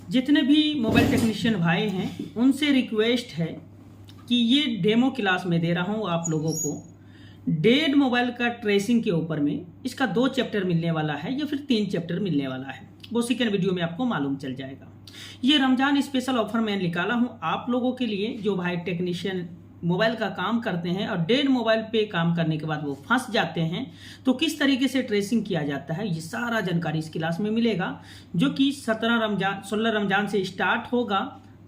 जितने भी mobile technician भाई हैं उनसे रिक्वेस्ट है कि ये डेमो क्लास में दे रहा हूँ आप लोगों को डेड मोबाइल का ट्रेसिंग के ऊपर में। इसका 2 चैप्टर मिलने वाला है या फिर 3 चैप्टर मिलने वाला है, वो सेकेंड वीडियो में आपको मालूम चल जाएगा। ये रमजान स्पेशल ऑफर मैं निकाला हूँ आप लोगों के लिए जो भाई टेक्नीशियन मोबाइल का काम करते हैं और डेड मोबाइल पे काम करने के बाद वो फंस जाते हैं, तो किस तरीके से ट्रेसिंग किया जाता है ये सारा जानकारी इस क्लास में मिलेगा, जो कि 16 रमजान से स्टार्ट होगा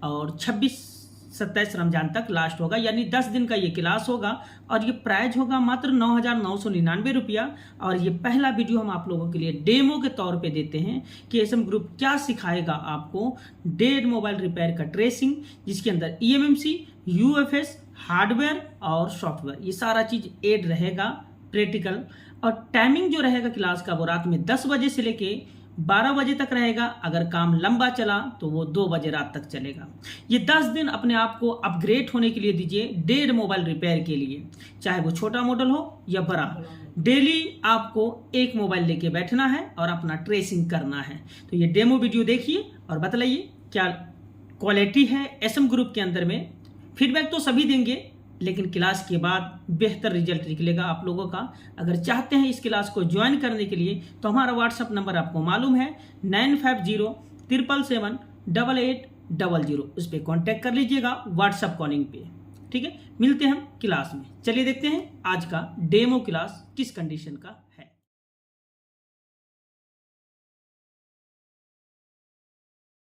और 27 रमजान तक लास्ट होगा, यानी 10 दिन का ये क्लास होगा। और ये प्राइस होगा मात्र 9,999 रुपया। और ये पहला वीडियो हम आप लोगों के लिए डेमो के तौर पे देते हैं कि एसएम ग्रुप क्या सिखाएगा आपको डेड मोबाइल रिपेयर का ट्रेसिंग, जिसके अंदर ईएमएमसी, यूएफएस, हार्डवेयर और सॉफ्टवेयर ये सारा चीज ऐड रहेगा प्रैक्टिकल। और टाइमिंग जो रहेगा क्लास का वो रात में 10 बजे से लेके 12 बजे तक रहेगा। अगर काम लंबा चला तो वो 2 बजे रात तक चलेगा। ये 10 दिन अपने आप को अपग्रेड होने के लिए दीजिए डेड मोबाइल रिपेयर के लिए, चाहे वो छोटा मॉडल हो या बड़ा। डेली आपको एक मोबाइल लेके बैठना है और अपना ट्रेसिंग करना है। तो ये डेमो वीडियो देखिए और बतलाइए क्या क्वालिटी है एसएम ग्रुप के अंदर में। फीडबैक तो सभी देंगे, लेकिन क्लास के बाद बेहतर रिजल्ट निकलेगा आप लोगों का। अगर चाहते हैं इस क्लास को ज्वाइन करने के लिए तो हमारा व्हाट्सअप नंबर आपको मालूम है 9507778800। उस पर कॉन्टैक्ट कर लीजिएगा व्हाट्सअप कॉलिंग पे। ठीक है, मिलते हैं हम क्लास में। चलिए देखते हैं आज का डेमो क्लास किस कंडीशन का है।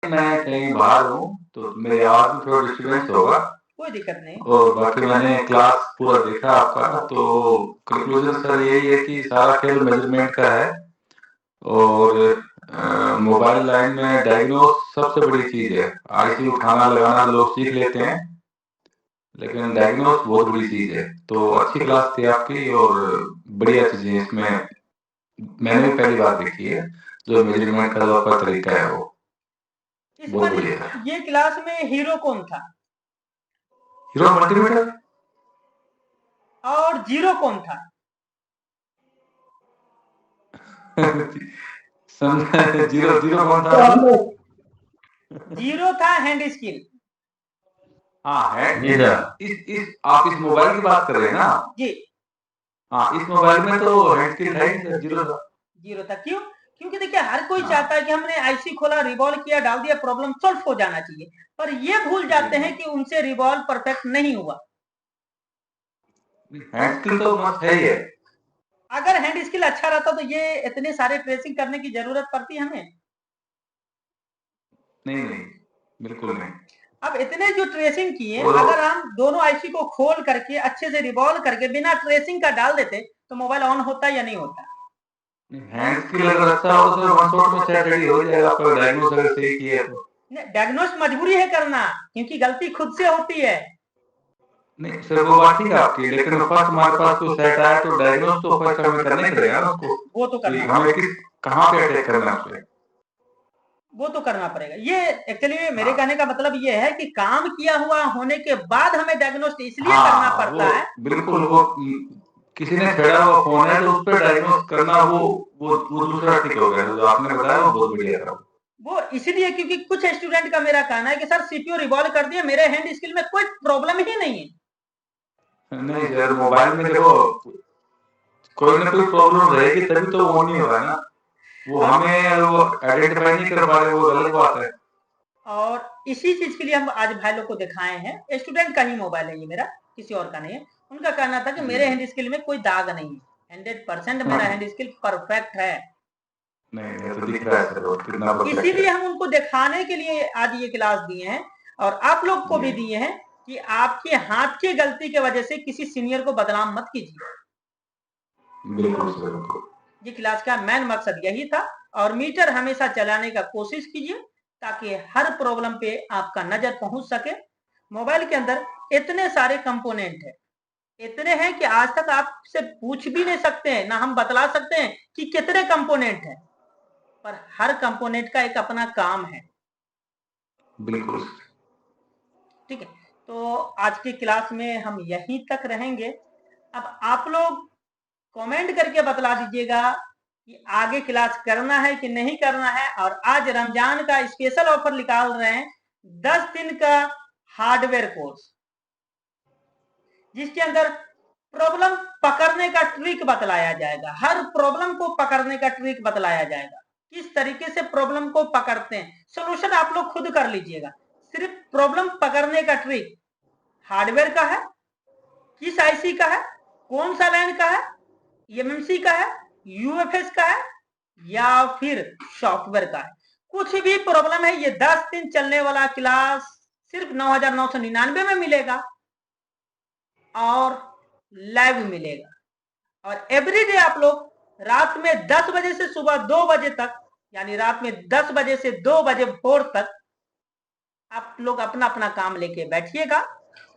मैं कहीं बाहर हूँ तो मेरी आवाज में थोड़ा डिस्टर्बेंस होगा। कोई दिक्कत नहीं। और बाकी मैंने क्लास पूरा देखा आपका, तो कंक्लूजन सर यही है कि सारा खेल मेजरमेंट का है। और मोबाइल लाइन में डायग्नोस सबसे बड़ी चीज है। आईसी उठाना लगाना लोग सीख लेते हैं, लेकिन डायग्नोस बहुत बड़ी चीज है। तो अच्छी क्लास थी आपकी और बढ़िया चीजें इसमें मैंने भी पहली बार देखी है। जो मेजरमेंट का जो आपका तरीका है वो इस बहुत बार बढ़िया है। ये क्लास में हीरो कौन था हीरो मल्टीमीटर और जीरो कौन था? जीरो जीरो कौन था? जीरो था हैंड स्किल। हाँ है जी सर। इस आप इस मोबाइल की बात कर रहे हैं ना? जी हाँ, इस मोबाइल में तो हैंड स्किल है ही नहीं सर, जीरो था। जीरो था। क्यों? क्योंकि देखिए हर कोई हाँ। चाहता है कि हमने आईसी खोला, रिवॉल्व किया, डाल दिया, प्रॉब्लम सॉल्व हो जाना चाहिए। पर ये भूल जाते हैं कि उनसे रिवॉल्व परफेक्ट नहीं हुआ। हैंड स्किल तो मस्त है ही है। अगर हैंड स्किल अच्छा रहता तो ये इतने सारे ट्रेसिंग करने की जरूरत पड़ती हमें? नहीं नहीं, बिल्कुल नहीं। अब इतने जो ट्रेसिंग किए, वो अगर हम दोनों आईसी को खोल करके अच्छे से रिवॉल्व करके बिना ट्रेसिंग का डाल देते तो मोबाइल ऑन होता या नहीं होता? हैंड स्किल अगर अच्छा हो तो सर वन शॉट में सेट रेडी हो जाएगा, आपका डायग्नोस अगर सही किया है तो। डायग्नोस मजबूरी है करना, क्योंकि गलती खुद से होती है। नहीं सर, वो बात ठीक है आपकी, लेकिन फर्स्ट हमारे पास कोई सेट आया तो डायग्नोस तो फर्स्ट हमें करना ही पड़ेगा ना उसको। वो तो कि करना हमें किस कहाँ पे अटैक करना है उसे। वो तो करना पड़ेगा। ये एक्चुअली मेरे कहने का मतलब ये है कि काम किया हुआ होने के बाद हमें डायग्नोस्ट इसलिए करना हाँ पड़ता वो है। बिल्कुल वो किसी ने छेड़ा हुआ फोन है तो उस पर डायग्नोस करना वो दूसरा ठीक हो गया। जो आपने बताया वो बहुत बढ़िया था। वो इसलिए क्योंकि कुछ स्टूडेंट का मेरा कहना है कि सर सीपीयू रिवॉल्व कर दिया, मेरे हैंड स्किल में कोई प्रॉब्लम ही नहीं है। नहीं सर, मोबाइल में देखो कोई ना कोई प्रॉब्लम रहेगी तभी तो वो नहीं हो रहा है ना। वो हमें वो आइडेंटिफाई नहीं कर पा रहे, वो गलत बात है। और इसी चीज के लिए हम आज भाई लोग को दिखाए हैं। स्टूडेंट का ही मोबाइल है ये मेरा, किसी और का नहीं है। उनका कहना था कि मेरे हैंड स्किल में कोई दाग नहीं है, 100% मेरा हैंड स्किल परफेक्ट है। नहीं नहीं, तो दिख रहा है सर वो कितना परफेक्ट इसीलिए है। हम उनको दिखाने के लिए आज ये क्लास दिए हैं और आप लोग को भी दिए हैं कि आपके हाथ की गलती की वजह से किसी सीनियर को बदनाम मत कीजिए। बिल्कुल सर, बिल्कुल। ये क्लास का मेन मकसद यही था। और मीटर हमेशा चलाने का कोशिश कीजिए ताकि हर प्रॉब्लम पे आपका नजर पहुंच सके। मोबाइल के अंदर इतने सारे कंपोनेंट है, इतने हैं कि आज तक आपसे पूछ भी नहीं सकते हैं, ना हम बतला सकते हैं कि कितने कंपोनेंट हैं। पर हर कंपोनेंट का एक अपना काम है। बिल्कुल। ठीक है, तो आज की क्लास में हम यहीं तक रहेंगे। अब आप लोग कमेंट करके बतला दीजिएगा कि आगे क्लास करना है कि नहीं करना है। और आज रमजान का स्पेशल ऑफर निकाल रहे हैं, 10 दिन का हार्डवेयर कोर्स, जिसके अंदर प्रॉब्लम पकड़ने का ट्रिक बतलाया जाएगा। हर प्रॉब्लम को पकड़ने का ट्रिक बतलाया जाएगा, किस तरीके से प्रॉब्लम को पकड़ते हैं। सोल्यूशन आप लोग खुद कर लीजिएगा, सिर्फ प्रॉब्लम पकड़ने का ट्रिक हार्डवेयर का है, किस आईसी का है, कौन सा लाइन का है, एमएमसी का है, यूएफएस का है या फिर सॉफ्टवेयर का है। कुछ भी प्रॉब्लम है, ये 10 दिन चलने वाला क्लास सिर्फ 9,999 में मिलेगा और लाइव मिलेगा। और एवरीडे आप लोग रात में 10 बजे से सुबह 2 बजे तक, यानी रात में 10 बजे से 2 बजे भोर तक आप लोग अपना अपना काम लेके बैठिएगा।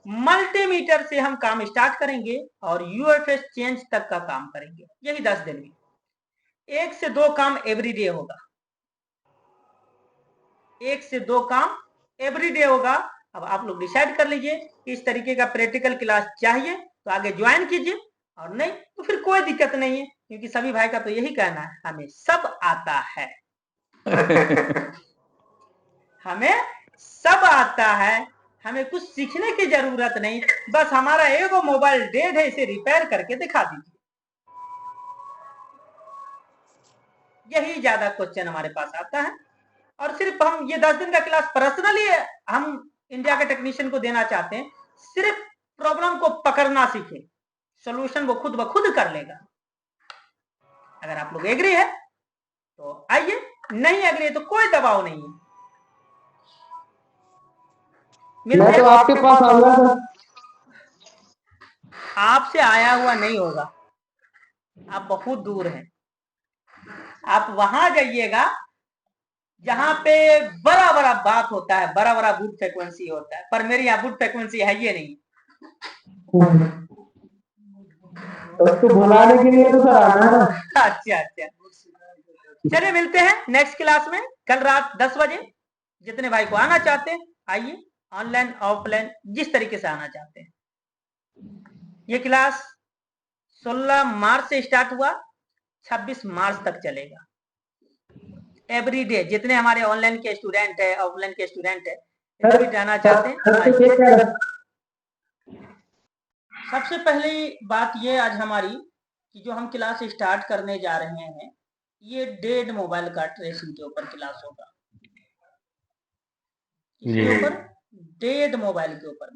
मल्टीमीटर से हम काम स्टार्ट करेंगे और यूएफएस चेंज तक का काम करेंगे, यही 10 दिन में 1 से 2 काम एवरीडे होगा, 1 से 2 काम एवरीडे होगा। अब आप लोग डिसाइड कर लीजिए कि इस तरीके का प्रैक्टिकल क्लास चाहिए तो आगे ज्वाइन कीजिए, और नहीं तो फिर कोई दिक्कत नहीं है, क्योंकि सभी भाई का तो यही कहना है, हमें सब आता है। हमें सब आता है, हमें कुछ सीखने की जरूरत नहीं, बस हमारा एगो मोबाइल डेड है, इसे रिपेयर करके दिखा दीजिए, यही ज्यादा क्वेश्चन हमारे पास आता है। और सिर्फ हम ये 10 दिन का क्लास पर्सनली हम इंडिया के टेक्नीशियन को देना चाहते हैं, सिर्फ प्रॉब्लम को पकड़ना सीखे, सोल्यूशन वो खुद ब खुद कर लेगा। अगर आप लोग एग्री है तो आइए, नहीं एग्री है तो कोई दबाव नहीं है। मैं तो आपके पास आऊंगा सर। आपसे आया हुआ नहीं होगा, आप बहुत दूर हैं, आप वहां जाइएगा जहां पे बड़ा बड़ा बात होता है, बड़ा बड़ा गुड फ्रिक्वेंसी होता है, पर मेरी यहाँ गुड फ्रिक्वेंसी है ये नहीं। तो बुलाने के लिए तो सर आना है ना। अच्छा अच्छा, चलिए मिलते हैं नेक्स्ट क्लास में कल रात 10 बजे। जितने भाई को आना चाहते हैं आइए, ऑनलाइन ऑफलाइन जिस तरीके से आना चाहते हैं। ये क्लास 16 मार्च से स्टार्ट हुआ, 26 मार्च तक चलेगा। एवरी डे जितने हमारे ऑनलाइन के स्टूडेंट है, ऑफलाइन के स्टूडेंट है, एवरी डे आना चाहते हैं। सबसे पहली बात ये आज हमारी कि जो हम क्लास स्टार्ट करने जा रहे हैं, ये डेड मोबाइल का ट्रेसिंग के ऊपर क्लास होगा, इसके ऊपर डेड मोबाइल के ऊपर।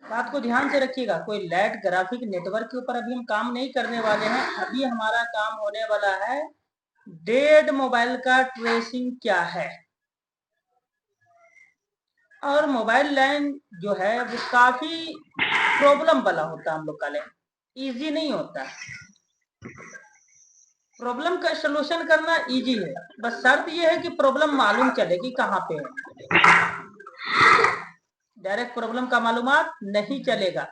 बात को ध्यान से रखिएगा, कोई लैट ग्राफिक नेटवर्क के ऊपर अभी हम काम नहीं करने वाले हैं। अभी हमारा काम होने वाला है डेड मोबाइल का ट्रेसिंग क्या है। और मोबाइल लाइन जो है वो काफी प्रॉब्लम वाला होता है, हम लोग का लाइन इजी नहीं होता। प्रॉब्लम का सलूशन करना इजी है, बस शर्त ये है कि प्रॉब्लम मालूम चले कि कहाँ पे है। डायरेक्ट प्रॉब्लम का मालूमात नहीं चलेगा।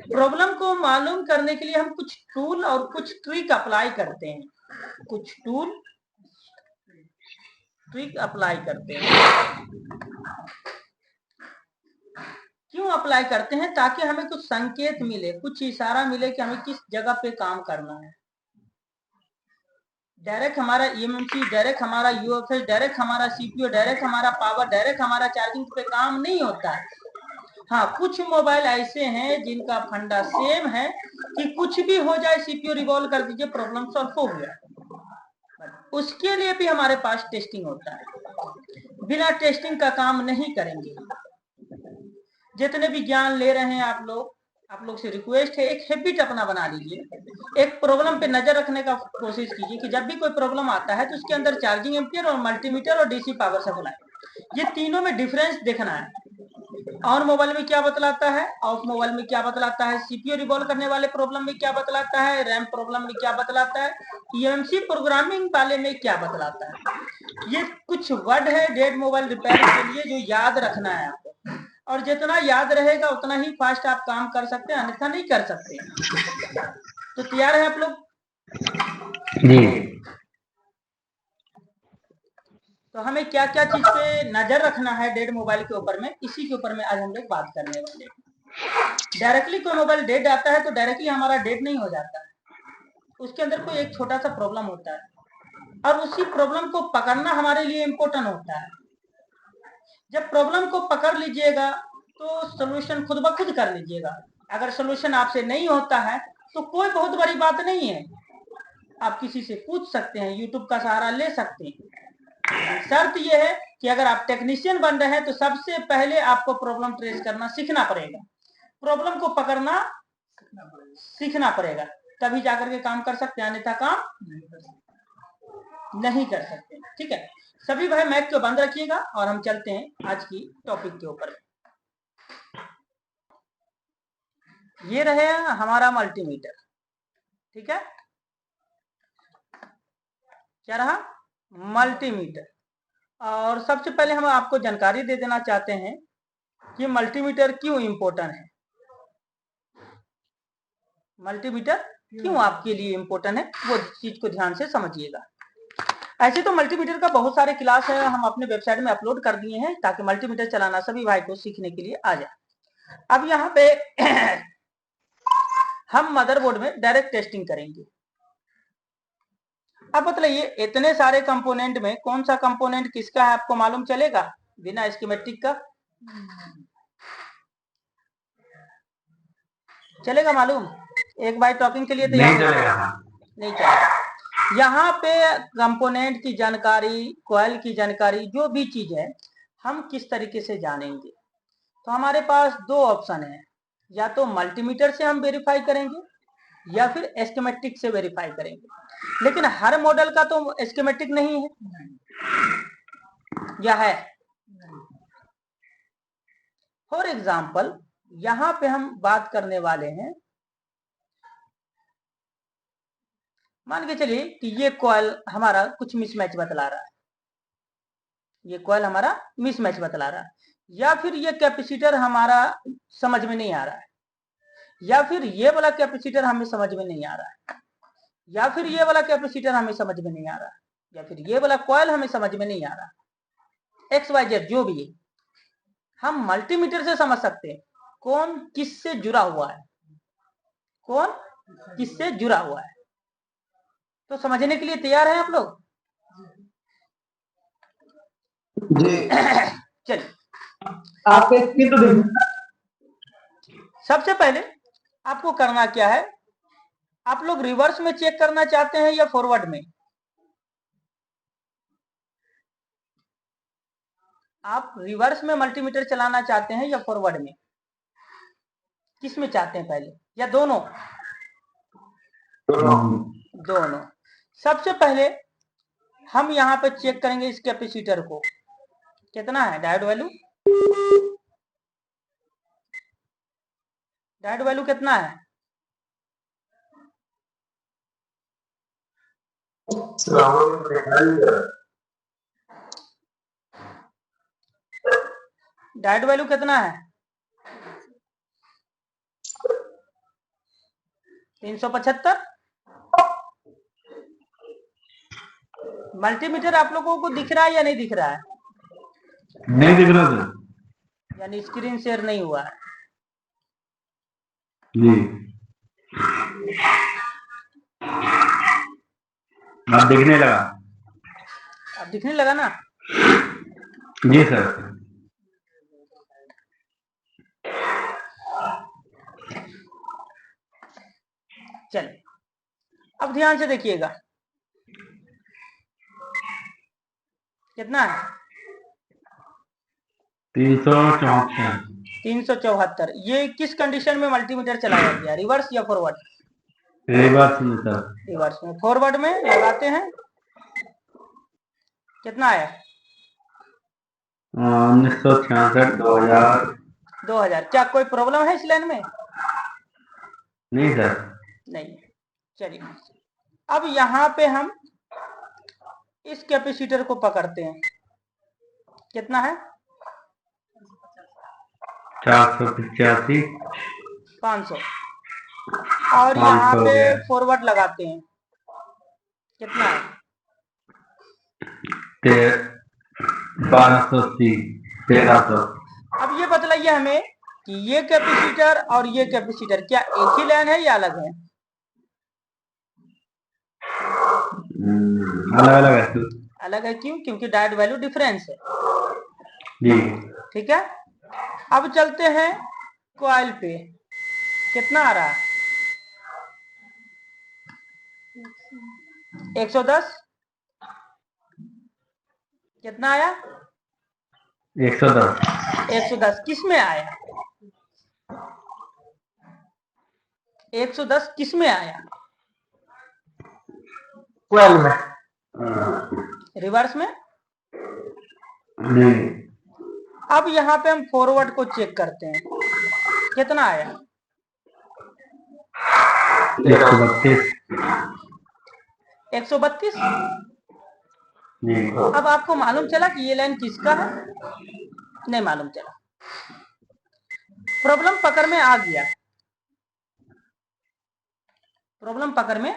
प्रॉब्लम को मालूम करने के लिए हम कुछ टूल और कुछ ट्रिक अप्लाई करते हैं, कुछ टूल ट्रिक अप्लाई करते हैं। क्यों अप्लाई करते हैं? ताकि हमें कुछ संकेत मिले, कुछ इशारा मिले कि हमें किस जगह पे काम करना है। डायरेक्ट हमारा ईएमएमसी, डायरेक्ट हमारा यूएफएस, डायरेक्ट हमारा सीपीयू, डायरेक्ट हमारा पावर, डायरेक्ट हमारा चार्जिंग पे काम नहीं होता है। हाँ, कुछ मोबाइल ऐसे हैं जिनका फंडा सेम है कि कुछ भी हो जाए, सीपीयू रिवॉल्व कर दीजिए, प्रॉब्लम सॉल्व हो गया। उसके लिए भी हमारे पास टेस्टिंग होता है, बिना टेस्टिंग का काम नहीं करेंगे। जितने भी ज्ञान ले रहे हैं आप लोग से रिक्वेस्ट है, एक हैबिट अपना बना लीजिए। एक प्रॉब्लम पे नजर रखने का कोशिश कीजिए कि जब भी कोई प्रॉब्लम आता है तो उसके अंदर चार्जिंग एम्पियर और मल्टीमीटर और डीसी पावर सप्लाई, ये तीनों में डिफरेंस देखना है। ऑन मोबाइल में क्या बतलाता है, ऑफ मोबाइल में क्या बतलाता है, सीपीयू रिवॉल्व करने वाले प्रॉब्लम में क्या बतलाता है, रैम प्रॉब्लम में क्या बतलाता है, ईएमसी प्रोग्रामिंग वाले में क्या बतलाता है। ये कुछ वर्ड है डेड मोबाइल रिपेयर के लिए जो याद रखना है आपको, और जितना याद रहेगा उतना ही फास्ट आप काम कर सकते हैं, अन्यथा नहीं कर सकते। तो तैयार है आप लोग? जी। तो हमें क्या क्या चीज पे नजर रखना है डेड मोबाइल के ऊपर में, इसी के ऊपर में आज हम लोग बात करने वाले हैं। डायरेक्टली कोई मोबाइल डेड आता है तो डायरेक्टली हमारा डेड नहीं हो जाता है, उसके अंदर कोई एक छोटा सा प्रॉब्लम होता है और उसी प्रॉब्लम को पकड़ना हमारे लिए इम्पोर्टेंट होता है। जब प्रॉब्लम को पकड़ लीजिएगा तो सोल्यूशन खुद ब खुद कर लीजिएगा। अगर सोल्यूशन आपसे नहीं होता है तो कोई बहुत बड़ी बात नहीं है, आप किसी से पूछ सकते हैं, यूट्यूब का सहारा ले सकते हैं। शर्त यह है कि अगर आप टेक्नीशियन बन रहे हैं तो सबसे पहले आपको प्रॉब्लम ट्रेस करना सीखना पड़ेगा, प्रॉब्लम को पकड़ना सीखना पड़ेगा, तभी जाकर के काम कर सकते हैं, अन्यथा काम नहीं कर सकते। ठीक है, सभी भाई मैक को बंद रखिएगा और हम चलते हैं आज की टॉपिक के ऊपर। ये रहे हमारा मल्टीमीटर। ठीक है, क्या रहा? मल्टीमीटर। और सबसे पहले हम आपको जानकारी दे देना चाहते हैं कि मल्टीमीटर क्यों इंपॉर्टेंट है। मल्टीमीटर क्यों आपके लिए इंपॉर्टेंट है, वो चीज को ध्यान से समझिएगा। ऐसे तो मल्टीमीटर का बहुत सारे क्लास है, हम अपने वेबसाइट में अपलोड कर दिए हैं ताकि मल्टीमीटर चलाना सभी भाई को सीखने के लिए आ जाए। अब यहाँ पे हम मदरबोर्ड में डायरेक्ट टेस्टिंग करेंगे। अब बताइए इतने सारे कंपोनेंट में कौन सा कंपोनेंट किसका है, आपको मालूम चलेगा बिना स्कीमेटिक का? चलेगा मालूम? एक बार टॉकिंग के लिए नहीं चलेगा। नहीं चलेगा। यहाँ पे कंपोनेंट की जानकारी, कॉइल की जानकारी, जो भी चीज है हम किस तरीके से जानेंगे। तो हमारे पास दो ऑप्शन है, या तो मल्टीमीटर से हम वेरीफाई करेंगे या फिर एस्केमेटिक से वेरीफाई करेंगे। लेकिन हर मॉडल का तो एस्केमेटिक नहीं है, या है? फॉर एग्जाम्पल यहाँ पे हम बात करने वाले हैं, मान के चलिए कि ये कॉइल हमारा कुछ मिसमैच बतला रहा है, ये कॉइल हमारा मिसमैच बतला रहा है, या फिर ये कैपेसिटर हमारा समझ में नहीं आ रहा है, या फिर ये वाला कैपेसिटर हमें समझ में नहीं आ रहा है, या फिर ये वाला कैपेसिटर हमें समझ में नहीं आ रहा है, या फिर ये वाला कॉइल हमें समझ में नहीं आ रहा, एक्स वाई जेड जो भी है, हम मल्टीमीटर से समझ सकते हैं कौन किससे जुड़ा हुआ है, कौन किससे जुड़ा हुआ है। तो समझने के लिए तैयार हैं आप लोग? जी। चलिए, आपके स्क्रीन तो देखिए। सबसे पहले आपको करना क्या है, आप लोग रिवर्स में चेक करना चाहते हैं या फॉरवर्ड में? आप रिवर्स में मल्टीमीटर चलाना चाहते हैं या फॉरवर्ड में, किस में चाहते हैं पहले, या दोनों? दोनों। सबसे पहले हम यहाँ पे चेक करेंगे इस कैपेसिटर को, कितना है डायोड वैल्यू, डायोड वैल्यू कितना है? डायोड वैल्यू कितना है? 375। मल्टीमीटर आप लोगों को दिख रहा है या नहीं दिख रहा है? नहीं दिख रहा था यानी स्क्रीन शेयर नहीं हुआ है जी। अब दिखने लगा। अब दिखने लगा ना? जी सर। चलिए अब ध्यान से देखिएगा, कितना है? 374। 374। ये किस कंडीशन में मल्टीमीटर चलाया गया, रिवर्स या फॉरवर्ड? रिवर्स में सर। रिवर्स में। फॉरवर्ड में लगाते हैं, कितना आया? 1966, 2000। 2000। क्या कोई प्रॉब्लम है इस लाइन में? नहीं सर। नहीं। चलिए अब यहाँ पे हम इस कैपेसिटर को पकड़ते हैं, कितना है? 485। 500। और यहाँ पे फॉरवर्ड लगाते हैं, कितना है? 1280, 1300। अब ये बतलाइए हमें कि ये कैपेसिटर और ये कैपेसिटर क्या एक ही लाइन है या अलग है? अलग अलग है तो। अलग है क्यों? क्योंकि डायोड वैल्यू डिफरेंस है। जी ठीक है, अब चलते हैं कॉइल पे। कितना आ रहा है? 110। कितना आया? 110। 110 किस में आया? 110 किस में आया? कॉइल में। रिवर्स में। जी अब यहाँ पे हम फॉरवर्ड को चेक करते हैं। कितना आया? 132। 132। जी अब आपको मालूम चला कि ये लाइन किसका है? नहीं मालूम चला। प्रॉब्लम पकड़ में आ गया। प्रॉब्लम पकड़ में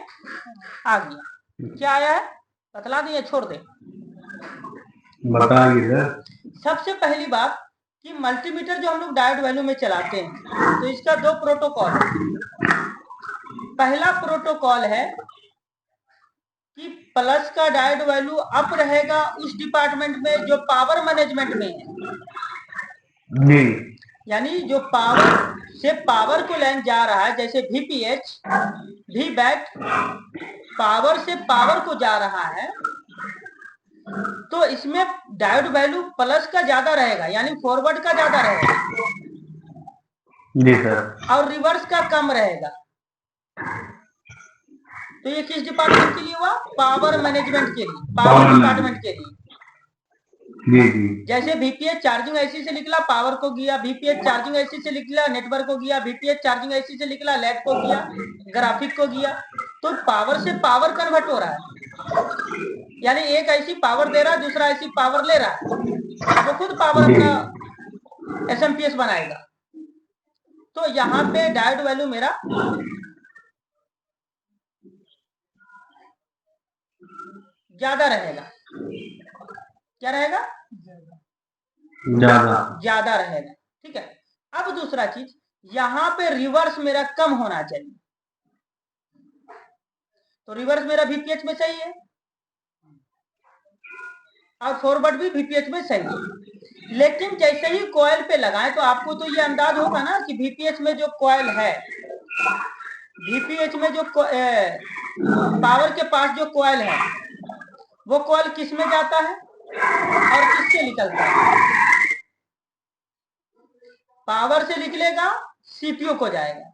आ गया। क्या आया है बतला दिए, छोड़ दे। बताएंगे सर। सबसे पहली बात कि मल्टीमीटर जो हम लोग डायोड वैल्यू में चलाते हैं तो इसका दो प्रोटोकॉल है। पहला प्रोटोकॉल है कि प्लस का डायोड वैल्यू अप रहेगा उस डिपार्टमेंट में जो पावर मैनेजमेंट में है। जी यानी जो पावर से पावर को लाइन जा रहा है, जैसे VPH, VBAT, पावर से पावर को जा रहा है, तो इसमें डायोड वैल्यू प्लस का ज्यादा रहेगा, यानी फॉरवर्ड का ज्यादा रहेगा, जी सर। और रिवर्स का कम रहेगा। तो ये किस डिपार्टमेंट के लिए हुआ? पावर मैनेजमेंट के लिए, पावर डिपार्टमेंट के लिए। जी जी जैसे VPH चार्जिंग IC से निकला पावर को गया, VPH चार्जिंग IC से निकला नेटवर्क को गया, VPH चार्जिंग IC से निकला लैब को गया, ग्राफिक को गया। तो पावर से पावर कन्वर्ट हो रहा है, यानी एक IC पावर दे रहा है, दूसरा IC पावर ले रहा है, वो खुद पावर अपना SMPS बनाएगा। तो यहाँ पे डायोड वैल्यू मेरा ज्यादा रहेगा। क्या रहेगा? ज्यादा रहेगा। ठीक है, अब दूसरा चीज, यहाँ पे रिवर्स मेरा कम होना चाहिए। तो रिवर्स मेरा VPH में सही है और फॉरवर्ड भी VPH में सही है। लेकिन जैसे ही कॉइल पे लगाएं तो आपको तो ये अंदाज होगा ना कि VPH में जो कॉइल है, VPH में जो पावर के पास जो कॉइल है, वो कॉइल किस में जाता है और किससे निकलता है? पावर से निकलेगा, CPU को जाएगा।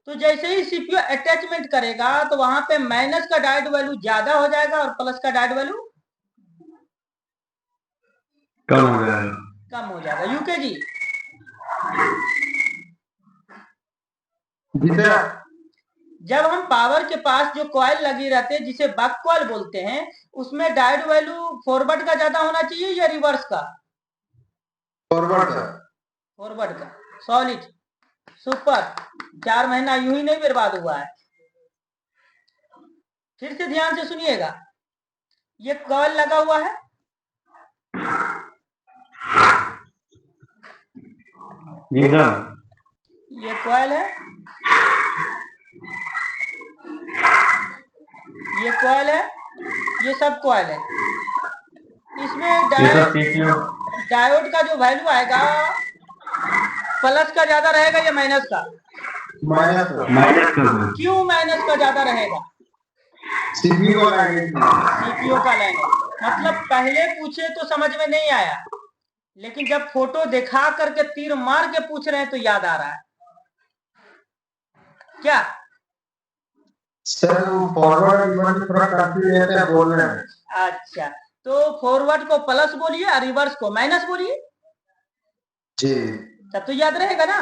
तो जैसे ही CPU अटैचमेंट करेगा तो वहां पे माइनस का डायोड वैल्यू ज्यादा हो जाएगा और प्लस का डायोड वैल्यू कम हो जाएगा। कम हो जाएगा। यूके जी जब हम पावर के पास जो कॉइल लगी रहते हैं जिसे बक कॉइल बोलते हैं, उसमें डायोड वैल्यू फॉरवर्ड का ज्यादा होना चाहिए या रिवर्स का? फॉरवर्ड का। Solid, super. 4 महीना यूं ही नहीं बर्बाद हुआ है। फिर से ध्यान से सुनिएगा, ये कॉइल लगा हुआ है, जी सर। ये कॉइल है, ये कॉइल है, ये सब कॉइल है। इसमें डायोड का जो वैल्यू आएगा प्लस का ज्यादा रहेगा या माइनस का? माइनस का। क्यों माइनस का ज्यादा रहेगा? सीपीयू का CPU का लाइन है। मतलब पहले पूछे तो समझ में नहीं आया, लेकिन जब फोटो दिखा करके तीर मार के पूछ रहे हैं तो याद आ रहा है। क्या सर फॉरवर्ड थोड़ा कंफ्यूज है बोलने में। अच्छा, तो फॉरवर्ड को प्लस बोलिए और रिवर्स को माइनस बोलिए, जी तब तो याद रहेगा ना।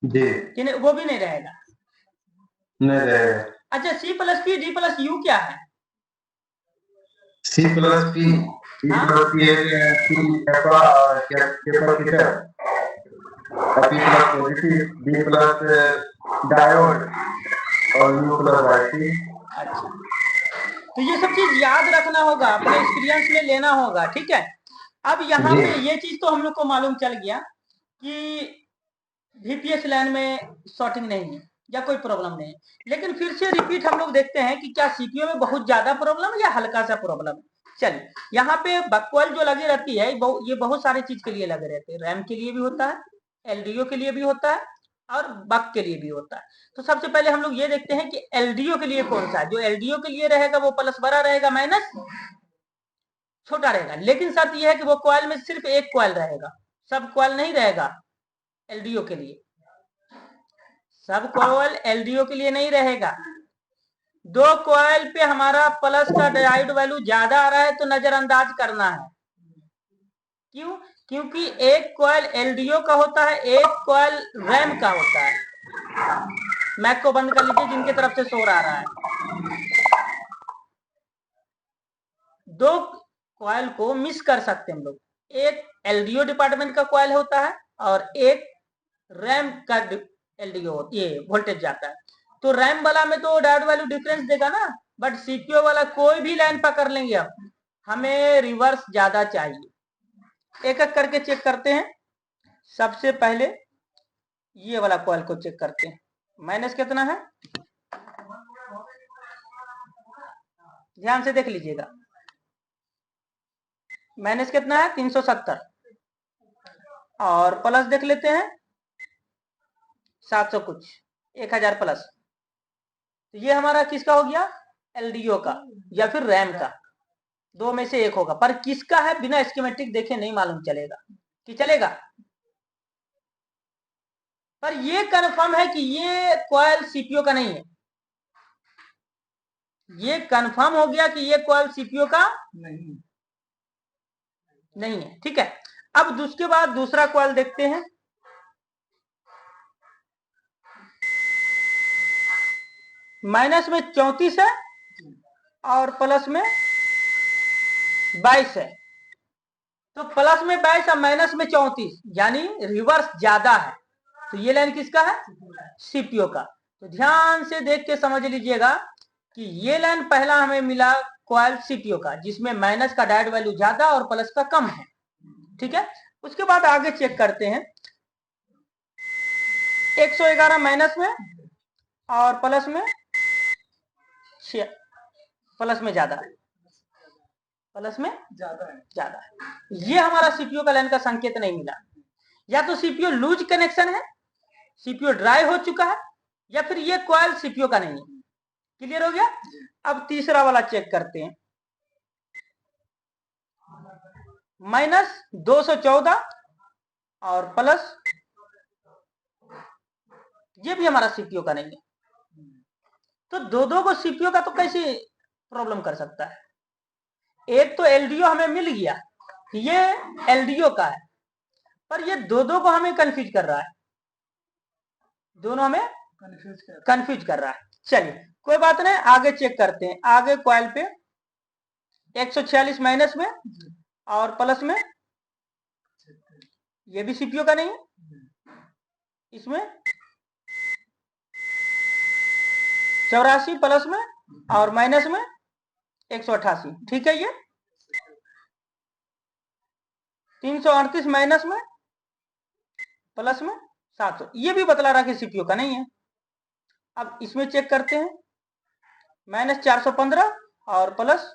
जी कि नहीं, वो भी नहीं रहेगा। नहीं रहेगा। अच्छा, C+P D+U क्या है? C plus P capacitor, P plus positive, D plus diode और यू प्लस आईसी। अच्छा, तो ये सब चीज याद रखना होगा, अपने एक्सपीरियंस में लेना होगा। ठीक है, अब यहाँ पे ये चीज तो हम लोग को मालूम चल गया कि VPH लाइन में शॉर्टिंग नहीं है। या कोई प्रॉब्लम नहीं है। लेकिन फिर से रिपीट हम लोग देखते हैं कि क्या सीपीयू में बहुत ज्यादा प्रॉब्लम है या हल्का सा प्रॉब्लम है। चलिए, यहाँ पे बकवाल जो लगी रहती है ये बहुत सारी चीज के लिए लगे रहते हैं। रैम के लिए भी होता है, एलडीओ के लिए भी होता है और बक के लिए भी होता है। तो सबसे पहले हम लोग ये देखते हैं कि एलडीओ के लिए कौन सा है। जो एलडीओ के लिए रहेगा वो प्लस बड़ा रहेगा, माइनस छोटा रहेगा। लेकिन शर्त यह है कि वो कॉइल में सिर्फ एक कॉइल रहेगा, सब कॉइल नहीं रहेगा एलडीओ के लिए, सब कॉइल एलडीओ के लिए नहीं रहेगा। दो कॉइल पे हमारा प्लस का डायोड वैल्यू ज्यादा आ रहा है तो नजरअंदाज करना है। क्यों? क्योंकि एक कॉइल एलडीओ का होता है, एक कॉइल रैम का होता है। मैक को बंद कर लीजिए जिनकी तरफ से शोर आ रहा है। दो कॉइल को मिस कर सकते हैं हम लोग, एक एलडीओ डिपार्टमेंट का कॉइल होता है और एक रैम का एलडीओ, ये वोल्टेज जाता है। तो रैम वाला में तो डायोड वैल्यू डिफरेंस देगा ना, बट सीपीयू वाला कोई भी लाइन पकड़ लेंगे हम, हमें रिवर्स ज्यादा चाहिए। एक एक करके चेक करते हैं। सबसे पहले ये वाला कॉइल को चेक करते हैं, माइनस कितना है, ध्यान से देख लीजिएगा। माइनस कितना है, 370, और प्लस देख लेते हैं 700 कुछ, 1000 प्लस। तो ये हमारा किसका हो गया, एलडीओ का या फिर रैम का, दो में से एक होगा। पर किसका है बिना स्कीमेटिक देखे नहीं मालूम चलेगा कि चलेगा। पर ये कंफर्म है कि ये कॉइल सीपीयू का नहीं है, ये कंफर्म हो गया कि ये कॉइल सीपीयू का नहीं है। ठीक है, अब उसके बाद दूसरा कॉइल देखते हैं। माइनस में 34 है और प्लस में 22 है। तो प्लस में 22 और माइनस में 34, यानी रिवर्स ज्यादा है। तो ये लाइन किसका है, सीपीयू का। तो ध्यान से देख के समझ लीजिएगा कि ये लाइन पहला हमें मिला कॉइल सीपीयू का, जिसमें माइनस का डायोड वैल्यू ज्यादा और प्लस का कम है। ठीक है, उसके बाद आगे चेक करते हैं। 111 माइनस में और प्लस में प्लस में ज्यादा है, प्लस में ज्यादा है। ये हमारा सीपीयू का लाइन का संकेत नहीं मिला। या तो सीपीयू लूज कनेक्शन है, सीपीयू ड्राई हो चुका है, या फिर ये कॉइल सीपीयू का नहीं है। क्लियर हो गया। अब तीसरा वाला चेक करते हैं। माइनस 214 और प्लस, ये भी हमारा सीपीयू का नहीं है। तो दो को सीपीयू का तो कैसे प्रॉब्लम कर सकता है। एक तो एलडीओ हमें मिल गया, ये एलडीओ का है, पर ये दो को हमें कंफ्यूज कर रहा है, दोनों हमें कंफ्यूज कर रहा है। चलिए कोई बात नहीं, आगे चेक करते हैं। आगे कॉइल पे 146 माइनस में और प्लस में, ये भी सीपीयू का नहीं है। इसमें 84 प्लस में और माइनस में 188। ठीक है, ये 338 माइनस में प्लस में 700, ये भी बतला रहा कि सीपीयू का नहीं है। अब इसमें चेक करते हैं। माइनस 415 और प्लस,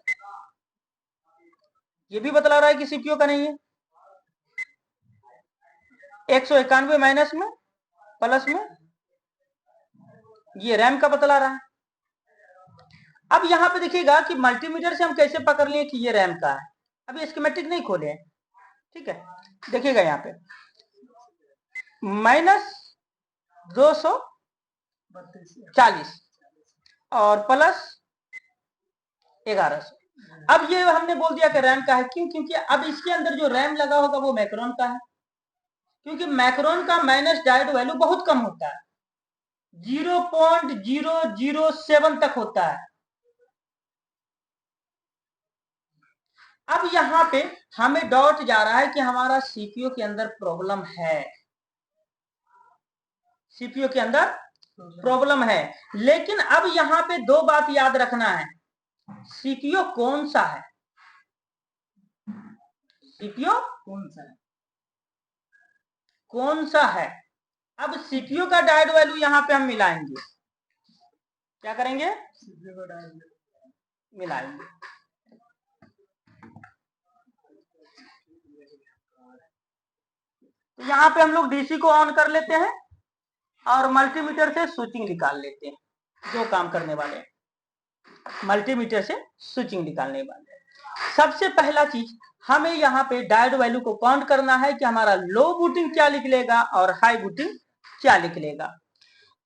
ये भी बतला रहा है कि सीपीयू का नहीं है। 191 माइनस में प्लस में, ये रैम का बतला रहा है। अब यहां पे देखिएगा कि मल्टीमीटर से हम कैसे पकड़ लिए कि ये रैम का है। अभी स्कीमेटिक नहीं खोले हैं। ठीक है, देखिएगा यहाँ पे माइनस 240 और प्लस 1100। अब ये हमने बोल दिया कि रैम का है। क्यों? क्योंकि अब इसके अंदर जो रैम लगा होगा वो मैक्रोन का है, क्योंकि मैक्रोन का माइनस डायोड वैल्यू बहुत कम होता है, 0.007 तक होता है। अब यहां पे हमें डाउट जा रहा है कि हमारा सीपीयू के अंदर प्रॉब्लम है, सीपीयू के अंदर प्रॉब्लम है। लेकिन अब यहां पे दो बात याद रखना है। सीपीयू कौन सा है, सीपीयू कौन सा है, अब सीपीयू का डायोड वैल्यू यहाँ पे हम मिलाएंगे। क्या करेंगे? मिलाएंगे। तो यहाँ पे हम लोग डीसी को ऑन कर लेते हैं और मल्टीमीटर से स्विचिंग निकाल लेते हैं। जो काम करने वाले हैं, मल्टीमीटर से स्विचिंग निकालने वाले हैं। सबसे पहला चीज हमें यहाँ पे डायोड वैल्यू को काउंट करना है कि हमारा लो बूटिंग क्या निकलेगा और हाई बूटिंग क्या निकलेगा।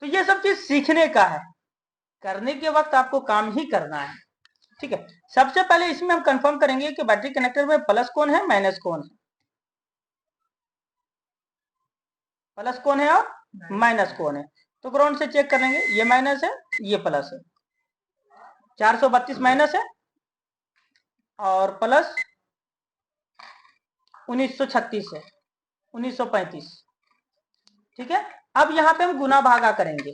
तो ये सब चीज सीखने का है, करने के वक्त आपको काम ही करना है। ठीक है, सबसे पहले इसमें हम कंफर्म करेंगे कि बैटरी कनेक्टर में प्लस कौन है, माइनस कौन है। प्लस कौन है और माइनस कौन है। तो ग्राउंड से चेक कर लेंगे, ये माइनस है, ये प्लस है। 432 माइनस है और प्लस 1936 है, 1935। ठीक है, अब यहाँ पे हम गुना भागा करेंगे।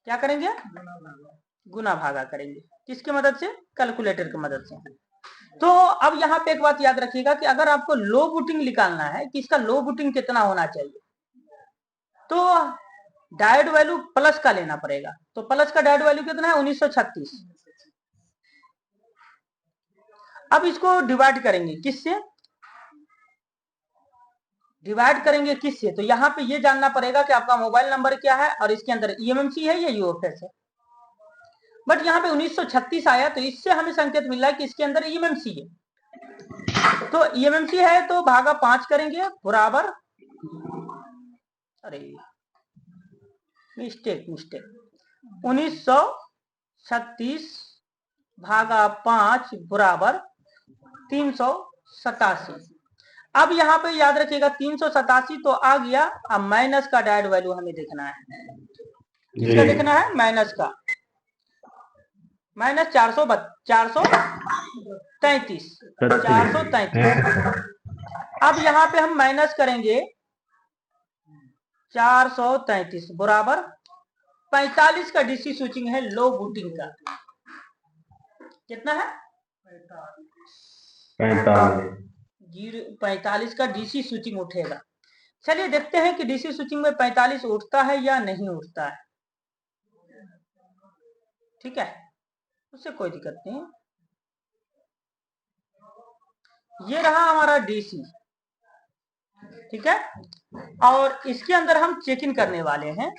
क्या करेंगे? गुना भागा करेंगे। किसकी मदद से? कैलकुलेटर की मदद से। तो अब यहाँ पे एक बात याद रखिएगा कि अगर आपको लो बूटिंग निकालना है कि इसका लो बूटिंग कितना होना चाहिए, तो डायोड वैल्यू प्लस का लेना पड़ेगा। तो प्लस का डायोड वैल्यू कितना है? 1936। अब इसको डिवाइड करेंगे किससे? डिवाइड करेंगे किससे? तो यहाँ पे ये जानना पड़ेगा कि आपका मोबाइल नंबर क्या है और इसके अंदर ईएमएमसी है या यूएफएस है। बट यहाँ पे 1936 आया तो इससे हमें संकेत मिल रहा है कि इसके अंदर ईएमएमसी है। तो ईएमएमसी है तो भागा 5 करेंगे बराबर, अरे मिस्टेक 1936 भागा 5 बराबर 387। अब यहाँ पे याद रखिएगा 387 तो आ गया। अब माइनस का डायोड वैल्यू हमें देखना है। किसका देखना है? माइनस का। माइनस 433। अब यहाँ पे हम माइनस करेंगे 433 बराबर 45 का डीसी स्विचिंग है लो बूटिंग का। कितना है? 45 का डीसी स्विचिंग उठेगा। चलिए देखते हैं कि डीसी स्विचिंग में 45 उठता है या नहीं उठता है। ठीक है, उससे कोई दिक्कत नहीं। ये रहा हमारा डीसी। ठीक है, और इसके अंदर हम चेक इन करने वाले हैं।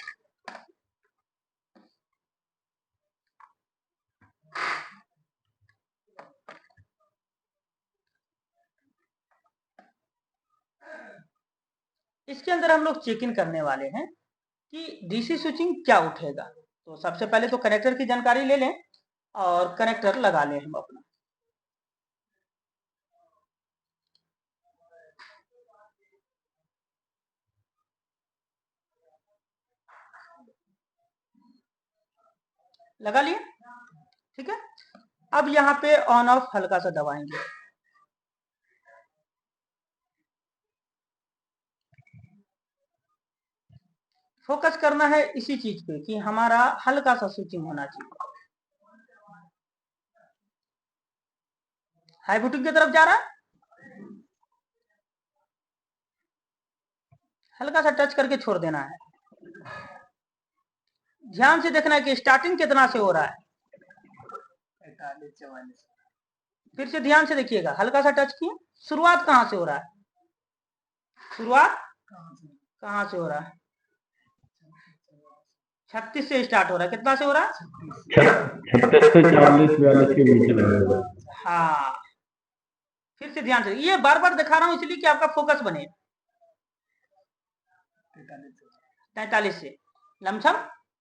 इसके अंदर हम लोग चेक इन करने वाले हैं कि डीसी स्विचिंग क्या उठेगा। तो सबसे पहले तो कनेक्टर की जानकारी ले लें और कनेक्टर लगा लें हम अपना। लगा लिए? ठीक है, अब यहाँ पे ऑन ऑफ हल्का सा दबाएंगे। फोकस करना है इसी चीज पे कि हमारा हल्का सा स्विचिंग होना चाहिए। हाई बूटिंग की तरफ जा रहा है, हल्का सा टच करके छोड़ देना है। ध्यान से देखना है कि स्टार्टिंग कितना से हो रहा है। 44। फिर से ध्यान से देखिएगा, हल्का सा टच किए। शुरुआत कहां से हो रहा है? शुरुआत कहां से हो रहा है? 36 से स्टार्ट हो रहा है। कितना से हो रहा है? 36 से 40 42 के बीच में। हाँ, फिर से ध्यान से, ये बार बार दिखा रहा हूं इसलिए कि आपका फोकस बने। 43 से लमसम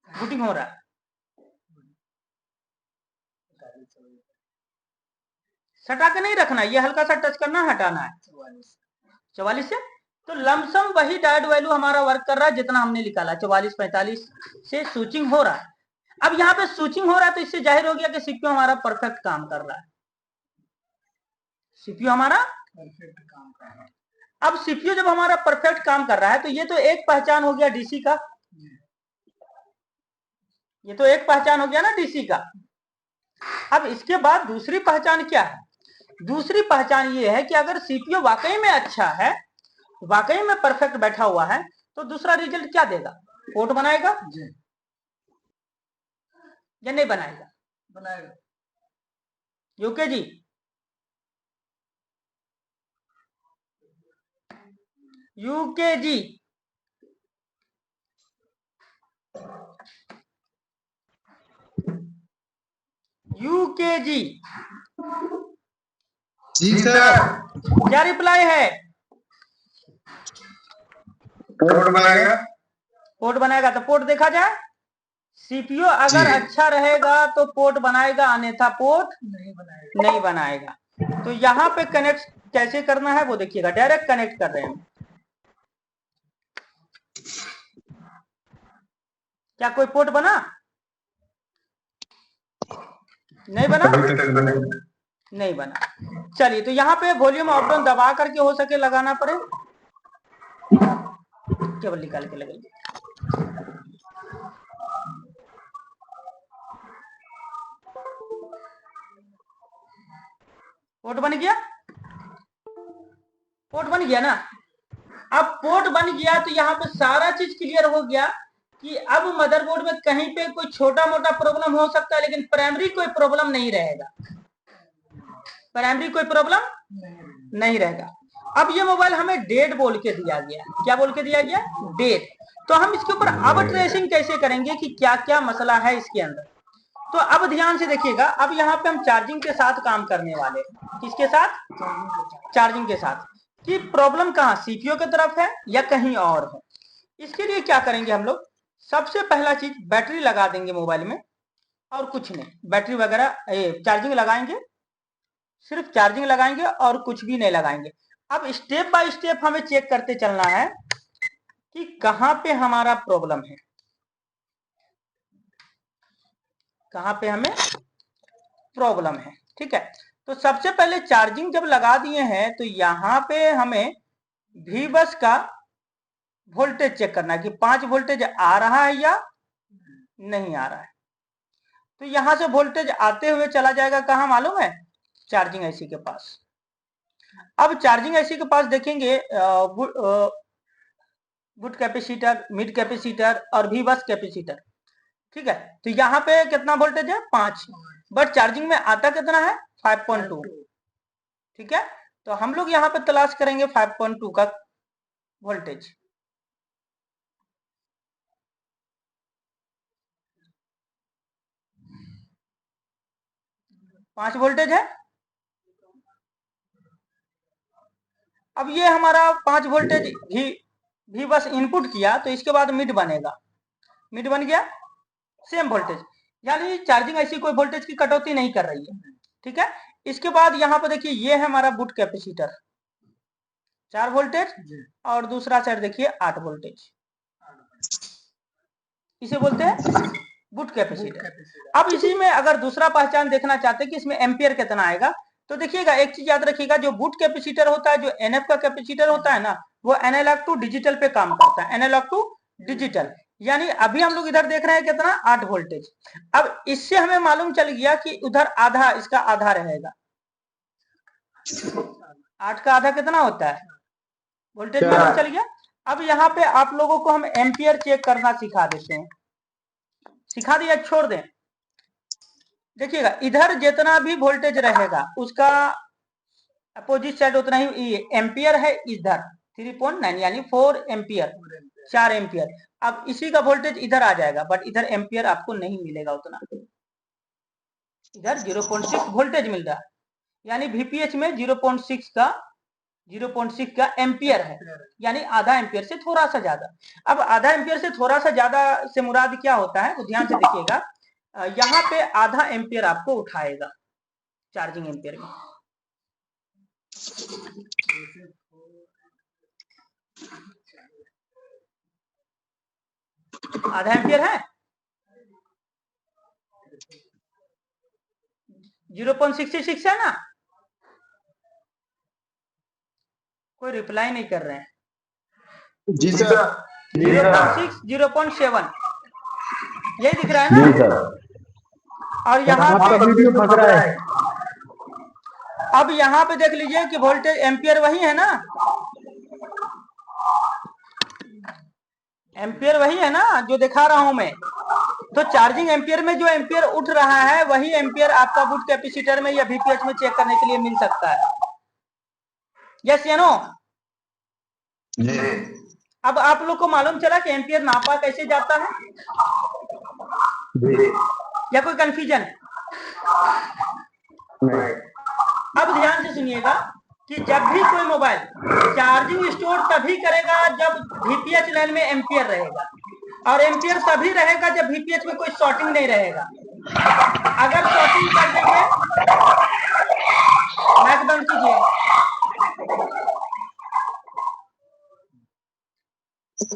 बूटिंग हो रहा है। सटा के नहीं रखना, ये हल्का सा टच करना, हटाना है। 44 से तो लमसम वही डायोड वैल्यू हमारा वर्क कर रहा है जितना हमने निकाला। 44-45 से स्विचिंग हो रहा है। अब यहाँ पे स्विचिंग हो रहा है तो इससे जाहिर हो गया कि सीपीयू हमारा परफेक्ट काम कर रहा है। सीपीयू हमारा परफेक्ट काम कर रहा है। अब सीपीयू जब हमारा परफेक्ट काम कर रहा है तो ये तो एक पहचान हो गया डीसी का। ये तो एक पहचान हो गया ना डीसी का। अब इसके बाद दूसरी पहचान क्या है? दूसरी पहचान ये है कि अगर सीपीयू वाकई में अच्छा है, वाकई में परफेक्ट बैठा हुआ है, तो दूसरा रिजल्ट क्या देगा? पोर्ट बनाएगा या नहीं बनाएगा? बनाएगा। यूके जी, यूके जी, यूके जी, जी सर। क्या रिप्लाई है? पोर्ट बनाएगा। पोर्ट बनाएगा, तो पोर्ट देखा जाए। सीपीयू अगर अच्छा रहेगा तो पोर्ट बनाएगा, अन्यथा पोर्ट नहीं बनाएगा। तो यहाँ पे कनेक्ट कैसे करना है वो देखिएगा, डायरेक्ट कनेक्ट कर रहे हैं। क्या कोई पोर्ट बना? नहीं बना, नहीं बना। चलिए, तो यहाँ पे वॉल्यूम अप डाउन दबा करके हो सके लगाना पड़े, केवल निकाल के लगाइए। पोर्ट बन गया, पोर्ट बन गया ना। अब पोर्ट बन गया तो यहाँ पे सारा चीज क्लियर हो गया कि अब मदरबोर्ड में कहीं पे कोई छोटा मोटा प्रॉब्लम हो सकता है, लेकिन प्राइमरी कोई प्रॉब्लम नहीं रहेगा, प्राइमरी कोई प्रॉब्लम नहीं रहेगा। अब ये मोबाइल हमें डेड बोल के दिया गया, क्या बोल के दिया गया? डेड। तो हम इसके ऊपर अब ट्रेसिंग कैसे करेंगे कि क्या क्या मसला है इसके अंदर? तो अब ध्यान से देखिएगा, अब यहाँ पे हम चार्जिंग के साथ काम करने वाले। किसके साथ? चार्जिंग के साथ। कि प्रॉब्लम कहाँ, सीपीयू की तरफ है या कहीं और है? इसके लिए क्या करेंगे हम लोग? सबसे पहला चीज, बैटरी लगा देंगे मोबाइल में, और कुछ नहीं, बैटरी वगैरह चार्जिंग लगाएंगे, सिर्फ चार्जिंग लगाएंगे और कुछ भी नहीं लगाएंगे। अब स्टेप बाय स्टेप हमें चेक करते चलना है कि कहां पे हमारा प्रॉब्लम है, कहां पे हमें प्रॉब्लम है। ठीक है, तो सबसे पहले चार्जिंग जब लगा दिए हैं तो यहां पे हमें भी बस का वोल्टेज चेक करना है कि 5 वोल्टेज आ रहा है या नहीं आ रहा है। तो यहां से वोल्टेज आते हुए चला जाएगा कहां मालूम है? चार्जिंग आईसी के पास। अब चार्जिंग आईसी के पास देखेंगे गुड कैपेसिटर, मिड कैपेसिटर और भी बस कैपेसिटर। ठीक है, तो यहाँ पे कितना वोल्टेज है? 5, बट चार्जिंग में आता कितना है? 5.2। ठीक है, तो हम लोग यहाँ पे तलाश करेंगे 5.2 का वोल्टेज। पांच वोल्टेज है। अब ये हमारा 5 वोल्टेज भी बस इनपुट किया, तो इसके बाद मिड बनेगा, मिड बन गया, सेम वोल्टेज, यानी चार्जिंग ऐसी कोई वोल्टेज की कटौती नहीं कर रही है। ठीक है, इसके बाद यहाँ पे देखिए ये है हमारा बूट कैपेसिटर, 4 वोल्टेज, और दूसरा साइड देखिए 8 वोल्टेज, इसे बोलते हैं बूट कैपेसिटर। अब इसी में अगर दूसरा पहचान देखना चाहते हैं कि इसमें एम्पियर कितना आएगा, तो देखिएगा एक चीज याद रखिएगा, जो बूट कैपेसिटर होता है, जो एनएफ का कैपेसिटर होता है ना, वो एनालॉग टू डिजिटल पे काम करता है, एनालॉग टू डिजिटल। यानी अभी हम लोग इधर देख रहे हैं कितना? 8 वोल्टेज। अब इससे हमें मालूम चल गया कि उधर आधा, इसका आधा रहेगा। 8 का आधा कितना होता है? वोल्टेज मालूम चल गया। अब यहाँ पे आप लोगों को हम एम्पियर चेक करना सिखा देते हैं, सिखा दिया, छोड़ दें। देखिएगा, इधर जितना भी वोल्टेज रहेगा उसका अपोजिट साइड उतना ही एम्पियर है। इधर 3.9 यानी 4 एम्पियर, 4 एम्पियर। अब इसी का वोल्टेज इधर आ जाएगा, बट इधर एम्पियर आपको नहीं मिलेगा उतना, इधर 0.6 वोल्टेज मिल रहा है, यानी वीपीएच में 0.6 का एम्पियर है, यानी आधा एम्पियर से थोड़ा सा ज्यादा। अब आधा एम्पियर से थोड़ा सा ज्यादा से मुराद क्या होता है, तो ध्यान से देखिएगा, यहाँ पे आधा एम्पियर आपको उठाएगा चार्जिंग एम्पियर में। आधा एम्पियर है, 0.66 है ना? कोई रिप्लाई नहीं कर रहे हैं। जी सर। 0.6, 0.7 यही दिख रहा है ना? जी सर। और यहाँ पे वीडियो फंस रहा है। अब यहाँ पे देख लीजिए कि वोल्टेज एम्पियर वही है ना, एम्पियर वही है ना जो दिखा रहा हूं मैं। तो चार्जिंग एम्पियर में जो एम्पियर उठ रहा है वही एम्पियर आपका बूट कैपेसिटर में या वीपीएच में चेक करने के लिए मिल सकता है। यस या नो? अब आप लोग को मालूम चला कि एम्पियर नापा कैसे जाता है या कोई कंफ्यूजन? अब ध्यान से सुनिएगा कि जब भी कोई मोबाइल चार्जिंग स्टोर तभी करेगा जब वीपीएच लाइन में एम्पियर रहेगा, और एम्पियर तभी रहेगा जब वीपीएच में कोई शॉर्टिंग नहीं रहेगा। अगर शॉर्टिंग कर देंगे, माइक बंद कीजिए,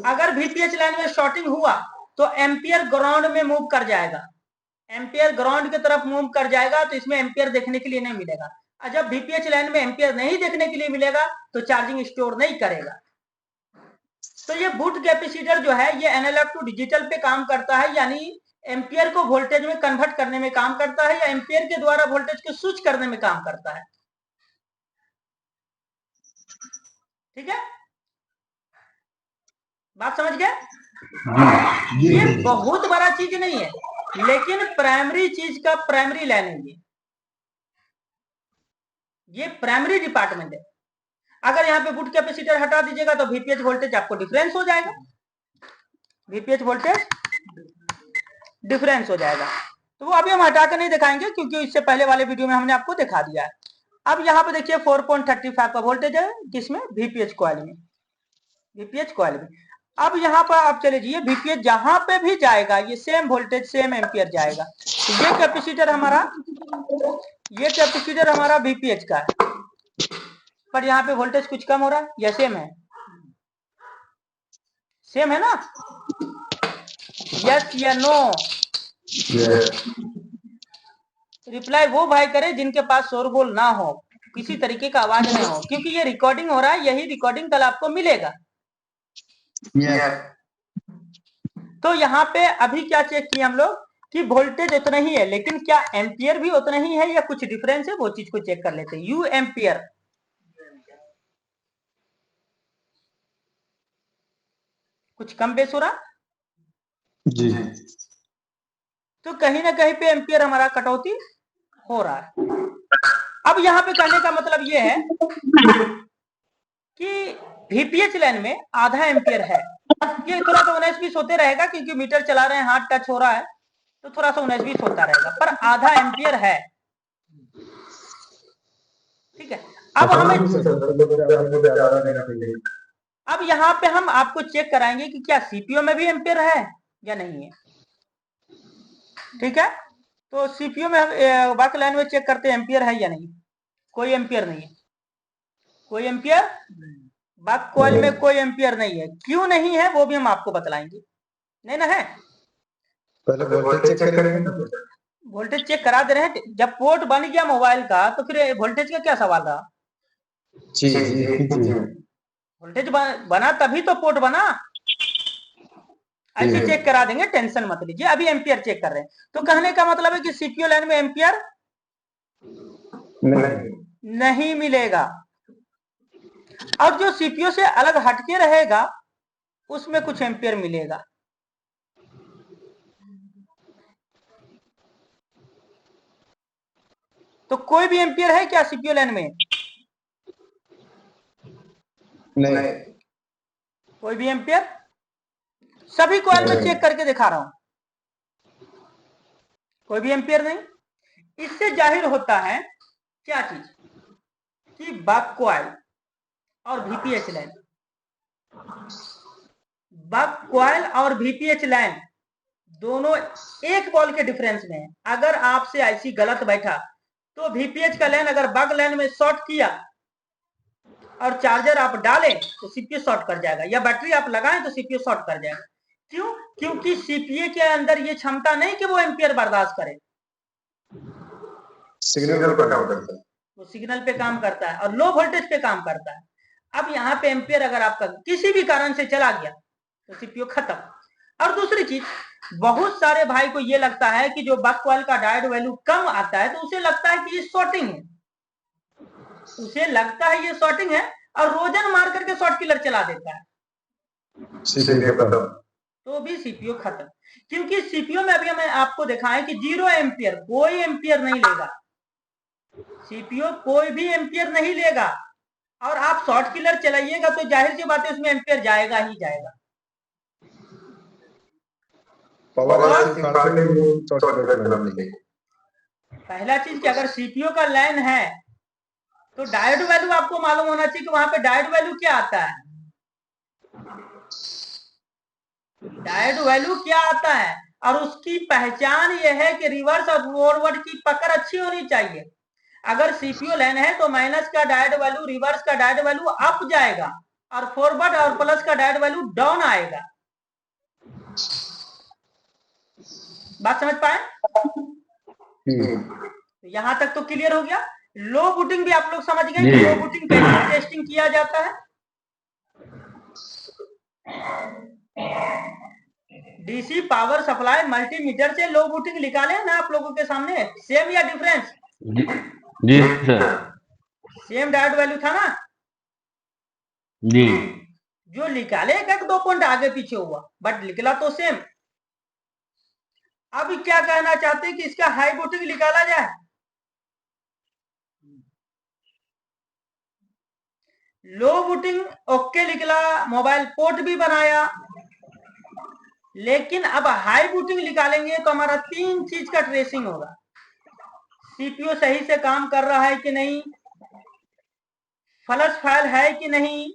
अगर वीपीएच लाइन में शॉर्टिंग हुआ तो एम्पियर ग्राउंड में मूव कर जाएगा, एम्पियर ग्राउंड की तरफ मूव कर जाएगा, तो इसमें एम्पियर देखने के लिए नहीं मिलेगा। और जब वीपीएच लाइन में एम्पियर नहीं देखने के लिए मिलेगा तो चार्जिंग स्टोर नहीं करेगा। तो ये बूट कैपेसिटर जो है ये एनालॉग टू डिजिटल पे काम करता है, यानी एम्पियर को वोल्टेज में कन्वर्ट करने में काम करता है, या एम्पियर के द्वारा वोल्टेज को स्विच करने में काम करता है। ठीक है, बात समझ गए? ये बहुत बड़ा चीज नहीं है, लेकिन प्राइमरी चीज का प्राइमरी लाइन है, ये प्राइमरी डिपार्टमेंट है। अगर यहाँ पे बूट कैपेसिटर हटा दीजिएगा तो वीपीएच वोल्टेज आपको डिफरेंस हो जाएगा, वीपीएच वोल्टेज डिफरेंस हो जाएगा। तो वो अभी हम हटा के नहीं दिखाएंगे क्योंकि इससे पहले वाले वीडियो में हमने आपको दिखा दिया है। अब यहाँ पे देखिए 4.35 का वोल्टेज है, किसमें? वीपीएच कॉइल में, वीपीएच कॉइल में। अब यहाँ पर आप चले जाइए, वीपीएच जहां पे भी जाएगा ये सेम वोल्टेज सेम एम्पियर जाएगा। ये कैपेसिटर हमारा वीपीएच का है, पर यहाँ पे वोल्टेज कुछ कम हो रहा है या सेम है? सेम है ना? यस या नो? रिप्लाई वो भाई करे जिनके पास शोरगुल ना हो, किसी तरीके का आवाज नहीं हो, क्योंकि ये रिकॉर्डिंग हो रहा है, यही रिकॉर्डिंग कल आपको मिलेगा। तो यहाँ पे अभी क्या चेक किया हम लोग कि वोल्टेज उतना ही है, लेकिन क्या एम्पियर भी उतना ही है या कुछ डिफरेंस है, वो चीज को चेक कर लेते हैं। यू एम्पियर कुछ कम बेस हो रहा जी, तो कहीं ना कहीं पे एम्पियर हमारा कटौती हो रहा है। अब यहाँ पे कहने का मतलब ये है कि वीपीएच लाइन में आधा एम्पियर है, ये थोड़ा सा 19-20 होते रहेगा क्योंकि मीटर चला रहे हैं, हाथ टच हो रहा है तो थोड़ा सा 19-20 होता रहेगा, पर आधा एम्पियर है। ठीक है, अब अब यहाँ पे हम आपको चेक कराएंगे कि क्या सीपीयू में भी एम्पियर है या नहीं है। ठीक है, तो सीपीयू में हम बक लाइन में चेक करते हैं एम्पियर है या नहीं। कोई एम्पियर नहीं है, कोई एम्पियर, बक कॉइल में कोई एम्पियर नहीं है। क्यों नहीं है वो भी हम आपको बतलाएंगे। नहीं ना है? पहले वोल्टेज चेक करेंगे। वोल्टेज चेक करा दे रहे हैं, जब पोर्ट बन गया मोबाइल का तो फिर वोल्टेज का क्या सवाल रहा? जी जी, वोल्टेज बना तभी तो पोर्ट बना, ऐसे चेक करा देंगे, टेंशन मत लीजिए। अभी एम्पियर चेक कर रहे हैं, तो कहने का मतलब है कि सीपीयू लाइन में एम्पियर नहीं मिलेगा, और जो सीपीयू से अलग हटके रहेगा उसमें कुछ एम्पियर मिलेगा। तो कोई भी एम्पियर है क्या सीपीयू लाइन में? नहीं, कोई भी एम्पियर, सभी कॉइल में चेक करके दिखा रहा हूं, कोई भी एम्पियर नहीं। इससे जाहिर होता है क्या चीज कि बक कॉइल और वीपीएच लाइन, बक कॉइल और वीपीएच लाइन दोनों एक वोल्ट के डिफरेंस में है। अगर आपसे आईसी गलत बैठा तो वीपीएच का लाइन अगर बक लाइन में शॉर्ट किया और चार्जर आप डालें तो सीपीयू शॉर्ट कर जाएगा, या बैटरी आप लगाएं तो सीपीयू शॉर्ट कर जाएगा। क्यों? क्योंकि सीपीयू के अंदर ये क्षमता नहीं कि वो एम्पियर बर्दाश्त करे, सिग्नल पे काम करता है, वो सिग्नल पे काम करता है और लो वोल्टेज पे काम करता है। अब यहाँ पे एम्पियर अगर आपका किसी भी कारण से चला गया तो सीपीयू खत्म। और दूसरी चीज, बहुत सारे भाई को ये लगता है कि जो बक कॉइल का डायोड वैल्यू कम आता है तो उसे लगता है कि ये शॉर्टिंग है, उसे लगता है ये शॉर्टिंग है और रोजन मार करके शॉर्ट किलर चला देता है। तो भी सीपीयू खत्म, क्योंकि सीपीयू में अभी हमें आपको दिखाएं कि 0 एम्पियर, कोई एम्पियर नहीं लेगा सीपीयू, कोई भी एम्पियर नहीं लेगा। और आप शॉर्ट किलर चलाइएगा तो जाहिर सी बात है उसमें एम्पियर जाएगा ही जाएगा। पहला चीज कि अगर सीपीयू का लैन है तो डायोड वैल्यू आपको मालूम होना चाहिए कि वहां पे डायोड वैल्यू क्या आता है। डायोड वैल्यू क्या आता है, और उसकी पहचान यह है कि रिवर्स और फॉरवर्ड की पकड़ अच्छी होनी चाहिए। अगर सीपीयू लैन है तो माइनस का डायोड वैल्यू, रिवर्स का डायोड वैल्यू अप जाएगा और फॉरवर्ड और प्लस का डायोड वैल्यू डाउन आएगा। बात समझ पाए? यहां तक तो क्लियर हो गया। लो बूटिंग भी आप लोग समझ गए कि लो बूटिंग कैसे टेस्टिंग किया जाता है। डीसी पावर सप्लाई मल्टीमीटर से लो बूटिंग निकाले ना आप लोगों के सामने, सेम या डिफरेंस? जी सर, सेम डायोड वैल्यू था ना जी। जो निकाले एक 2 पॉइंट आगे पीछे हुआ, बट निकला तो सेम। अब क्या कहना चाहते हैं कि इसका हाई बूटिंग निकाला जाए। लो बूटिंग ओके निकला, मोबाइल पोर्ट भी बनाया, लेकिन अब हाई बूटिंग निकालेंगे तो हमारा 3 चीज का ट्रेसिंग होगा। सीपीयू सही से काम कर रहा है कि नहीं, फ्लश फाइल है कि नहीं,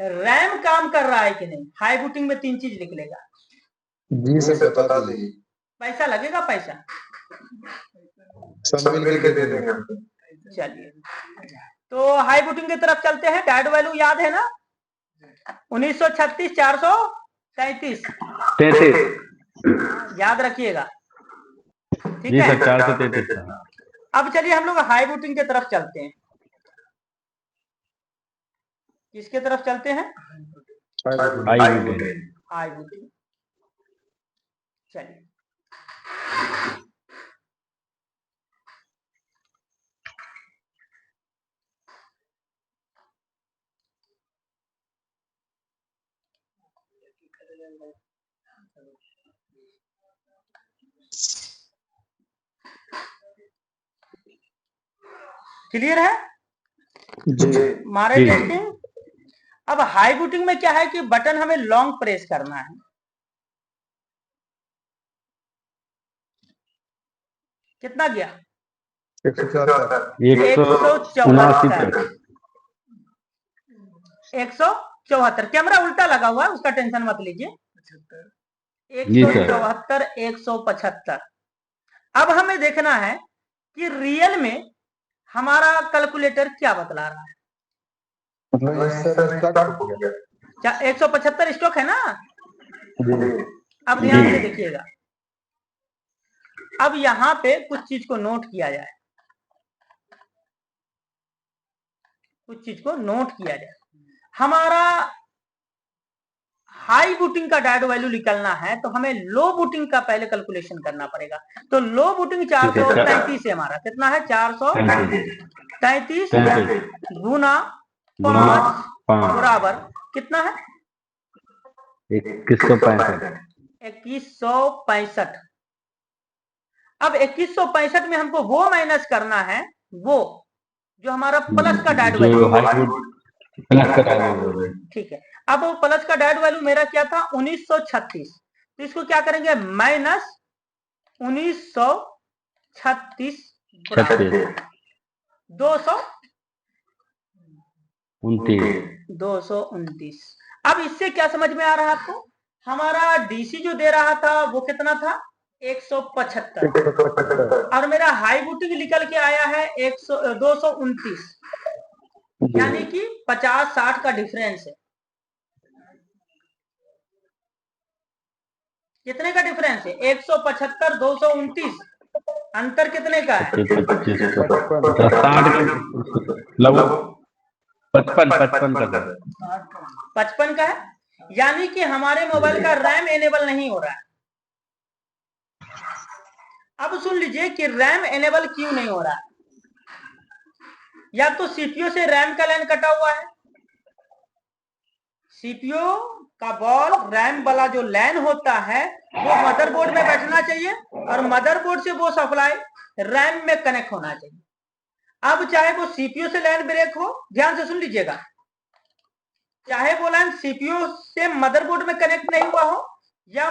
रैम काम कर रहा है कि नहीं। हाई बूटिंग में 3 चीज निकलेगा। जी सर बता दीजिए। पैसा लगेगा, पैसा सब मिल के दे देंगे। चलिए, तो हाई बूटिंग की तरफ चलते हैं। डायोड वैल्यू याद है ना, 1936 433 याद रखिएगा, ठीक है। 433। अब चलिए हम लोग हाई बूटिंग की तरफ चलते हैं। किसके तरफ चलते हैं? High booting. चलिए, क्लियर है जी मारे टेस्टिंग। अब हाई बूटिंग में क्या है कि बटन हमें लॉन्ग प्रेस करना है। कितना गया? 174। कैमरा उल्टा लगा हुआ है, उसका टेंशन मत लीजिए। 174 175। अब हमें देखना है कि रियल में हमारा कैलकुलेटर क्या बतला रहा है। 175 स्टॉक है ना। अब ध्यान से देखिएगा, अब यहां पे कुछ चीज को नोट किया जाए, कुछ चीज को नोट किया जाए। हमारा हाई बूटिंग का डायोड वैल्यू निकलना है तो हमें लो बूटिंग का पहले कैलकुलेशन करना पड़ेगा। तो लो बूटिंग 433 है हमारा, कितना है? 433 गुना 5 बराबर कितना है? 2165। अब 2165 में हमको वो माइनस करना है, वो जो हमारा प्लस का डायोड वैल्यू, ठीक है। अब प्लस का डायोड वैल्यू मेरा क्या था? 1936। तो इसको क्या करेंगे? माइनस 1936 229। अब इससे क्या समझ में आ रहा है आपको? हमारा डीसी जो दे रहा था वो कितना था? 175, और मेरा हाई बूटिंग निकल के आया है 229, यानी कि 50-60 का डिफरेंस है। कितने का डिफरेंस है? 175 229, अंतर कितने का है? 55 का है। यानी कि हमारे मोबाइल का रैम एनेबल नहीं हो रहा है। अब सुन लीजिए कि रैम एनेबल क्यों नहीं हो रहा है। या तो सीपीयू से रैम का लाइन कटा हुआ है, सीपीयू का बॉल रैम वाला जो लैन होता है वो मदरबोर्ड में बैठना चाहिए और मदरबोर्ड से वो सप्लाई रैम में कनेक्ट होना चाहिए। अब चाहे वो सीपीयू से लैन ब्रेक हो, ध्यान से सुन लीजिएगा, चाहे वो लैन सीपीयू से मदरबोर्ड में कनेक्ट नहीं हुआ हो या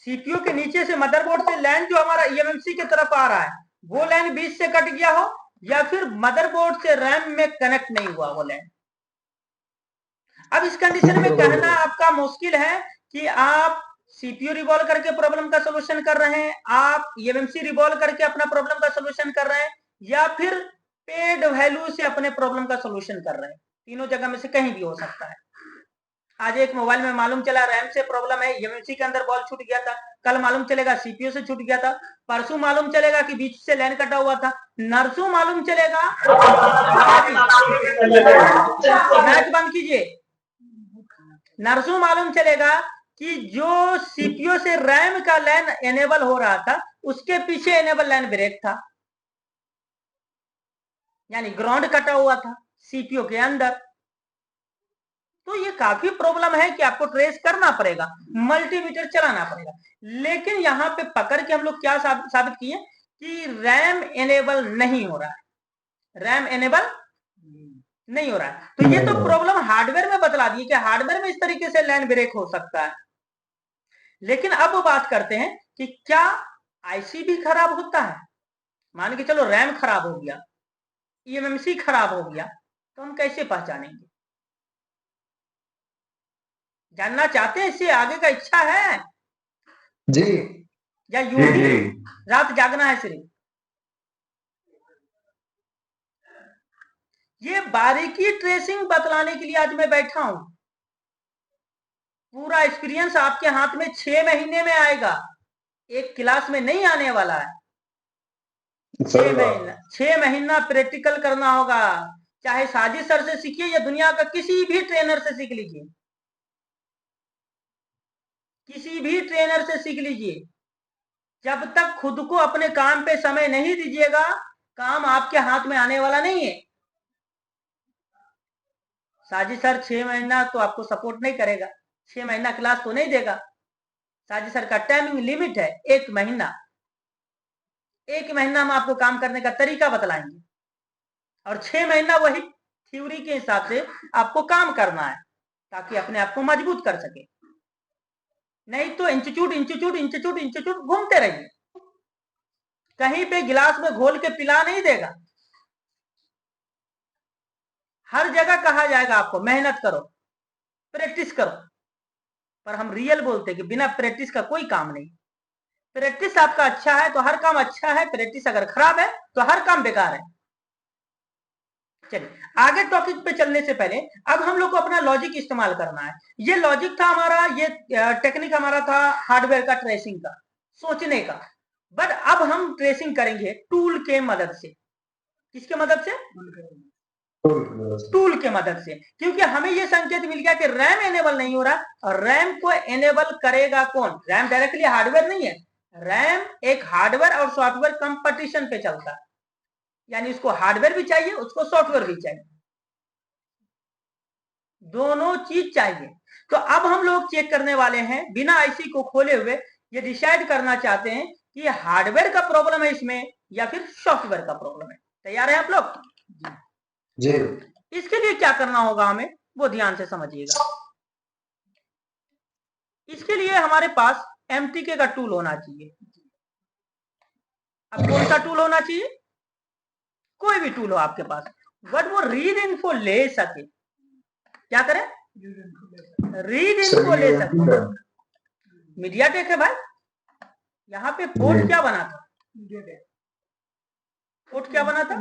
सीपीयू के नीचे से मदरबोर्ड से लैन जो हमारा ईएमएमसी की तरफ आ रहा है वो लैन बीच से कट गया हो या फिर मदरबोर्ड से रैम में कनेक्ट नहीं हुआ वो लैन। अब इस कंडीशन में कहना आपका मुश्किल है कि आप सीपीयू रिवॉल्व करके प्रॉब्लम का सोल्यूशन कर रहे हैं, आप ईएमएमसी रिवॉल्व करके अपना प्रॉब्लम का सोल्यूशन कर रहे हैं या फिर पेड वैल्यू से अपने प्रॉब्लम का सोल्यूशन कर रहे हैं। तीनों जगह में से कहीं भी हो सकता है। आज एक मोबाइल में मालूम चला रैम से प्रॉब्लम है, ईएमएमसी के अंदर बॉल छूट गया था, कल मालूम चलेगा सीपीयू से छूट गया था, परसों मालूम चलेगा कि बीच से लाइन कटा हुआ था, नरसों मालूम चलेगा। मैच बंद कीजिए। नरसों मालूम चलेगा कि जो सीपीयू से रैम का लाइन एनेबल हो रहा था उसके पीछे एनेबल लाइन ब्रेक था, यानी ग्राउंड कटा हुआ था सीपीयू के अंदर। तो ये काफी प्रॉब्लम है कि आपको ट्रेस करना पड़ेगा, मल्टीमीटर चलाना पड़ेगा। लेकिन यहाँ पे पकड़ के हम लोग क्या साबित किए कि रैम एनेबल नहीं हो रहा है, रैम एनेबल नहीं हो रहा है। तो ये तो प्रॉब्लम हार्डवेयर में बतला दी कि हार्डवेयर में इस तरीके से लाइन ब्रेक हो सकता है। लेकिन अब बात करते हैं कि क्या आईसी भी खराब होता है। मान के चलो रैम खराब हो गया, ईएमएमसी खराब हो गया, तो हम कैसे पहचानेंगे? जानना चाहते हैं, इससे आगे का इच्छा है जी या यूं ही रात जागना है सिर्फ? ये बारीकी ट्रेसिंग बतलाने के लिए आज मैं बैठा हूं। पूरा एक्सपीरियंस आपके हाथ में 6 महीने में आएगा, एक क्लास में नहीं आने वाला है। 6 महीना प्रैक्टिकल करना होगा, चाहे साजिद सर से सीखिए या दुनिया का किसी भी ट्रेनर से सीख लीजिए, किसी भी ट्रेनर से सीख लीजिए। जब तक खुद को अपने काम पे समय नहीं दीजिएगा, काम आपके हाथ में आने वाला नहीं है। साजिद सर 6 महीना तो आपको सपोर्ट नहीं करेगा, 6 महीना क्लास तो नहीं देगा। साजिद सर का टाइमिंग लिमिट है 1 महीना। 1 महीना में आपको काम करने का तरीका बतलाएंगे और 6 महीना वही थ्योरी के हिसाब से आपको काम करना है ताकि अपने आप को मजबूत कर सके। नहीं तो इंस्टीट्यूट घूमते रहिए, कहीं पे गिलास में घोल के पिला नहीं देगा। हर जगह कहा जाएगा आपको मेहनत करो, प्रैक्टिस करो, पर हम रियल बोलते हैं कि बिना प्रैक्टिस का कोई काम नहीं। प्रैक्टिस आपका अच्छा है तो हर काम अच्छा है, प्रैक्टिस अगर खराब है तो हर काम बेकार है। चलिए आगे टॉपिक पे चलने से पहले अब हम लोग को अपना लॉजिक इस्तेमाल करना है। ये लॉजिक था हमारा, ये टेक्निक हमारा था हार्डवेयर का ट्रेसिंग का, सोचने का। बट अब हम ट्रेसिंग करेंगे टूल के मदद से। किसके मदद से? टूल के मदद से। क्योंकि हमें ये संकेत मिल गया कि रैम एनेबल नहीं हो रहा, और रैम को एनेबल करेगा कौन? रैम डायरेक्टली हार्डवेयर नहीं है, रैम एक हार्डवेयर और सॉफ्टवेयर कंपटीशन पे चलता है, यानी उसको हार्डवेयर भी चाहिए, उसको सॉफ्टवेयर भी चाहिए, दोनों चीज चाहिए। तो अब हम लोग चेक करने वाले हैं, बिना आईसी को खोले हुए ये डिसाइड करना चाहते हैं कि हार्डवेयर का प्रॉब्लम है इसमें या फिर सॉफ्टवेयर का प्रॉब्लम है। तैयार है आप लोग? जी। इसके लिए क्या करना होगा हमें, वो ध्यान से समझिएगा। इसके लिए हमारे पास एमटीके का टूल होना चाहिए। अब कौन सा टूल होना चाहिए? कोई भी टूल हो आपके पास, बट वो रीड इन्फो ले सके। क्या करें? रीड इन्फो ले सके। मीडियाटेक है भाई, यहाँ पे पोर्ट क्या बना था? पोर्ट क्या बना था?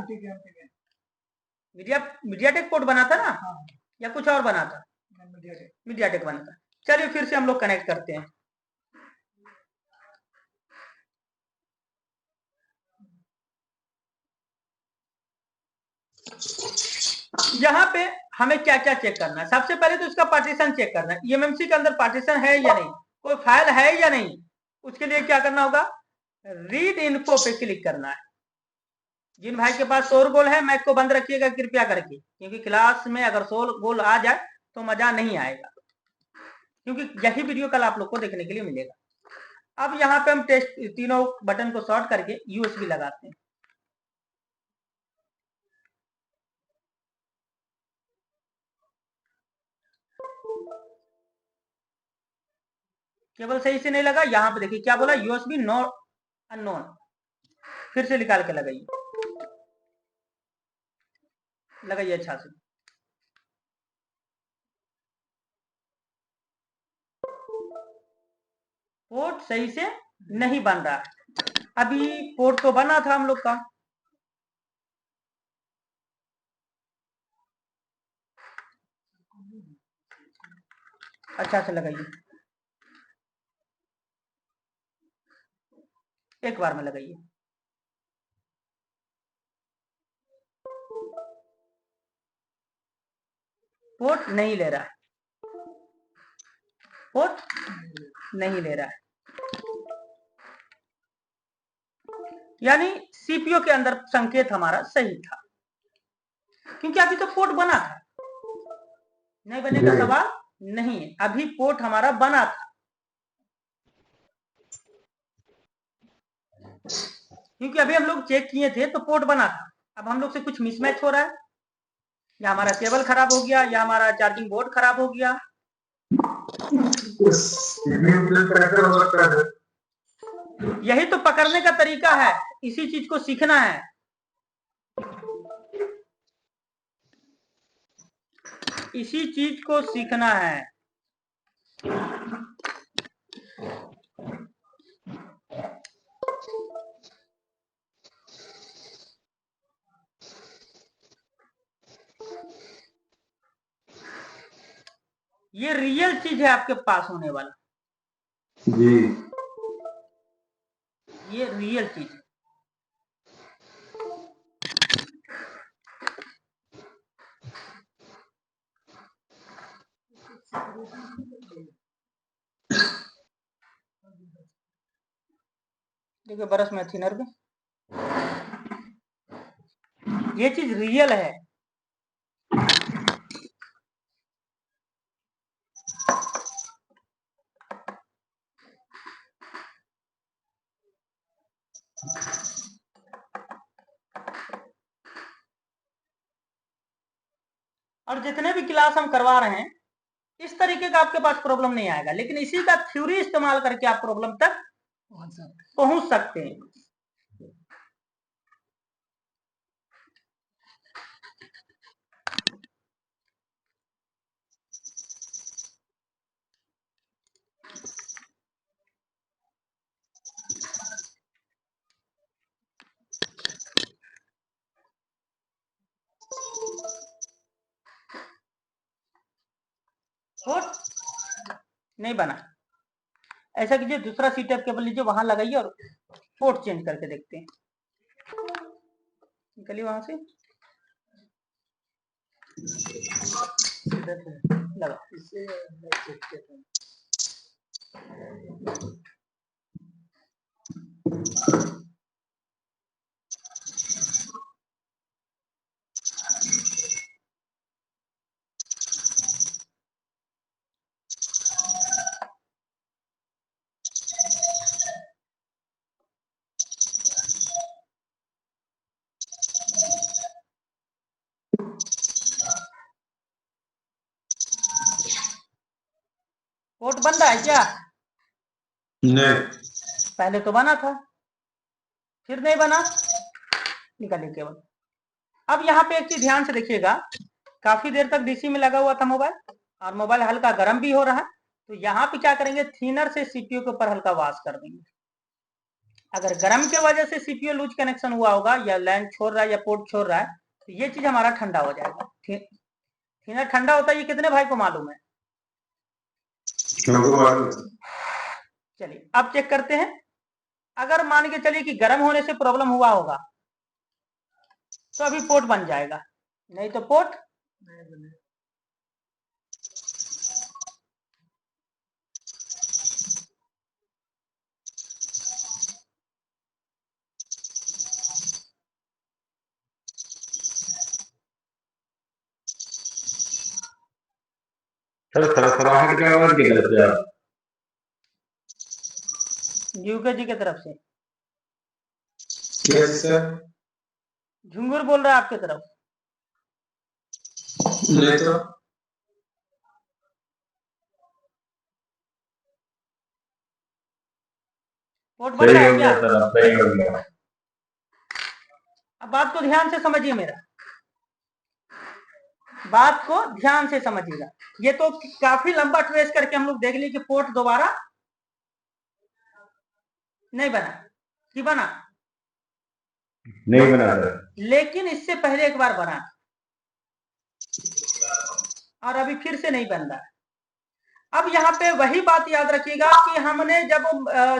मीडियाटेक पोर्ट बना था ना, या कुछ और बना था? मीडियाटेक बना था। चलिए फिर से हम लोग कनेक्ट करते हैं। यहाँ पे हमें क्या क्या चेक करना है? सबसे पहले तो इसका पार्टीशन चेक करना है, ईएमएमसी के अंदर पार्टीशन है या नहीं, कोई फाइल है या नहीं। उसके लिए क्या करना होगा? रीड इन्फो पे क्लिक करना है। जिन भाई के पास शोरगोल है मैक को बंद रखिएगा कृपया करके, क्योंकि क्लास में अगर शोरगोल आ जाए तो मजा नहीं आएगा। क्योंकि यही वीडियो कल आप लोग को देखने के लिए मिलेगा। अब यहाँ पे हम टेस्ट तीनों बटन को शॉर्ट करके यूएसबी लगाते हैं। केबल सही से नहीं लगा, यहाँ पे देखिए क्या बोला, यूएसबी नॉट अननोन। फिर से निकाल के लगाइए, लगाइए अच्छा से। पोर्ट सही से नहीं बन रहा है। अभी पोर्ट तो बना था हम लोग का। अच्छा से लगाइए, एक बार में लगाइए। पोर्ट नहीं ले रहा है, पोर्ट नहीं ले रहा है, यानी सीपीयू के अंदर संकेत हमारा सही था, क्योंकि अभी तो पोर्ट बना था। नहीं बने का सवाल नहीं है, अभी पोर्ट हमारा बना था, क्योंकि अभी हम लोग चेक किए थे तो पोर्ट बना था। अब हम लोग से कुछ मिसमैच हो रहा है, या हमारा केबल खराब हो गया, या हमारा चार्जिंग बोर्ड खराब हो गया। यही तो पकड़ने का तरीका है, इसी चीज को सीखना है। इसी चीज को सीखना है। ये रियल चीज है आपके पास होने वाला जी। ये रियल चीज है। देखिए बरस में थिनर में ये चीज रियल है। और जितने भी क्लास हम करवा रहे हैं, इस तरीके का आपके पास प्रॉब्लम नहीं आएगा, लेकिन इसी का थ्योरी इस्तेमाल करके आप प्रॉब्लम तक पहुंच सकते हैं। पोर्ट नहीं बना, ऐसा कीजिए, दूसरा सी टाइप केबल लीजिए, वहां लगाइए और पोर्ट चेंज करके देखते हैं। निकलिए वहां से, लगा। पोर्ट बन रहा है क्या? नहीं। पहले तो बना था, फिर नहीं बना, निकालिए केबल। अब यहाँ पे एक चीज ध्यान से देखिएगा, काफी देर तक डीसी में लगा हुआ था मोबाइल, और मोबाइल हल्का गर्म भी हो रहा है। तो यहाँ पे क्या करेंगे, थिनर से सीपीयू के ऊपर हल्का वॉश कर देंगे। अगर गर्म के वजह से सीपीयू लूज कनेक्शन हुआ होगा, या लाइन छोड़ रहा है या पोर्ट छोड़ रहा है, तो ये चीज हमारा ठंडा हो जाएगा। थिनर ठंडा होता है, ये कितने भाई को मालूम है? चलिए अब चेक करते हैं। अगर मान के चलिए कि गर्म होने से प्रॉब्लम हुआ होगा, तो अभी पोर्ट बन जाएगा, नहीं तो पोर्ट नहीं बनेगा। सर थरथराहट का आवाज किधर से आ? यूके जी की तरफ से कैसे सर? झुंगुर बोल रहा है आपकी तरफ। नहीं तो पोर्ट बन रहा सही है हो क्या? गया सर, अब सही हो गया। अब बात को ध्यान से समझिए, मेरा बात को ध्यान से समझिएगा। ये तो काफी लंबा ट्रेस करके हम लोग देख लिए कि पोर्ट दोबारा नहीं बना कि बना, नहीं बना सर। लेकिन इससे पहले एक बार बना और अभी फिर से नहीं बन रहा। अब यहाँ पे वही बात याद रखिएगा कि हमने जब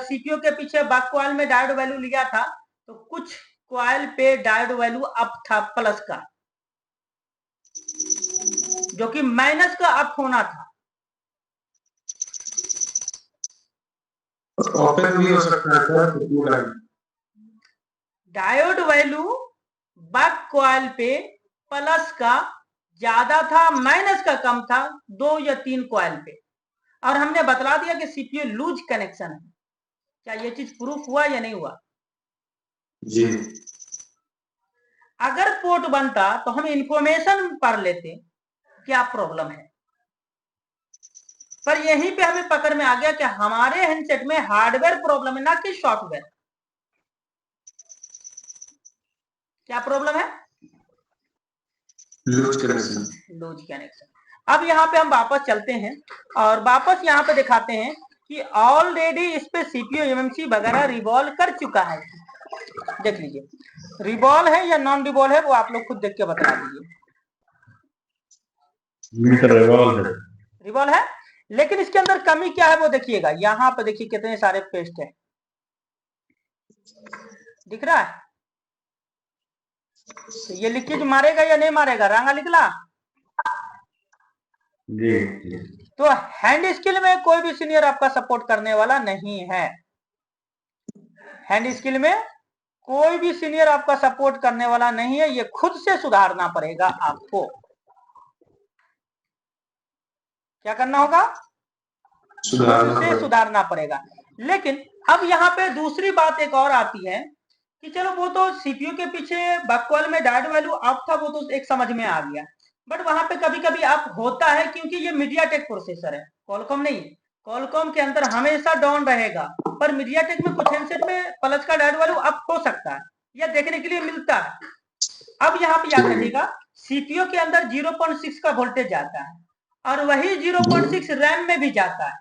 सीपीयू के पीछे बक कॉइल में डायोड वैल्यू लिया था तो कुछ कॉइल पे डायोड वैल्यू अप था प्लस का, जो कि माइनस का अप होना था। ओपन भी हो सकता है सर। डायोड वैल्यू बक कॉइल पे प्लस का ज्यादा था, माइनस का कम था, 2 या 3 कॉइल पे। और हमने बतला दिया कि सीपीयू लूज कनेक्शन है। क्या ये चीज प्रूफ हुआ या नहीं हुआ? जी। अगर पोर्ट बनता तो हम इंफॉर्मेशन पढ़ लेते क्या प्रॉब्लम है, पर यहीं पे हमें पकड़ में आ गया कि हमारे हैंडसेट में हार्डवेयर प्रॉब्लम है, ना कि सॉफ्टवेयर। क्या प्रॉब्लम है? Loose connection. Loose connection. अब यहाँ पे हम वापस चलते हैं और वापस यहाँ पे दिखाते हैं कि ऑलरेडी इस पे सीपीयू एमएमसी वगैरह रिवॉल्व कर चुका है। देख लीजिए, रिवॉल्व है या नॉन रिवॉल्व है वो आप लोग खुद देख के बता दीजिए। रिवॉल्व है, लेकिन इसके अंदर कमी क्या है वो देखिएगा। यहाँ पे देखिए कितने सारे पेस्ट है, दिख रहा है? तो ये लीकेज मारेगा या नहीं मारेगा? रांगा निकला। जी। तो हैंड स्किल में कोई भी सीनियर आपका सपोर्ट करने वाला नहीं है। हैंड स्किल में कोई भी सीनियर आपका सपोर्ट करने वाला नहीं है, ये खुद से सुधारना पड़ेगा आपको। क्या करना होगा? खुद से सुधारना पड़ेगा। लेकिन अब यहाँ पे दूसरी बात एक और आती है कि चलो वो तो सीपीयू के पीछे बकवाल में डायोड वैल्यू अप था, वो तो एक समझ में आ गया, बट वहां पे कभी कभी अप होता है क्योंकि ये मीडियाटेक प्रोसेसर है, कॉलकॉम नहीं। कॉलकॉम के अंदर हमेशा डाउन रहेगा, पर मीडियाटेक में कुछ हैंडसेट में प्लस का डायोड वैल्यू अप हो सकता है, यह देखने के लिए मिलता है। अब यहाँ पे याद रखिएगा, सीपीयू के अंदर 0.6 का वोल्टेज जाता है और वही 0.6 रैम में भी जाता है।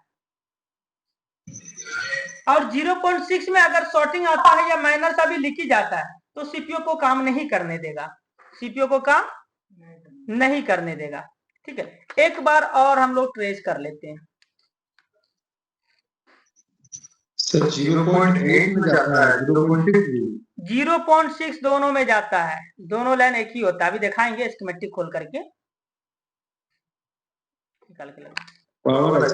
और 0.6 में अगर शॉर्टिंग आता है या माइनस अभी लीकेज जाता है तो सीपीयू को काम नहीं करने देगा, सीपीयू को काम नहीं करने देगा। ठीक है, एक बार और हम लोग ट्रेस कर लेते हैं। सर 0.8 में जाता है, 0.6 दोनों में जाता है, दोनों लाइन एक ही होता है। अभी दिखाएंगे स्कीमेटिक खोल करके, निकाल के लगा पावर है।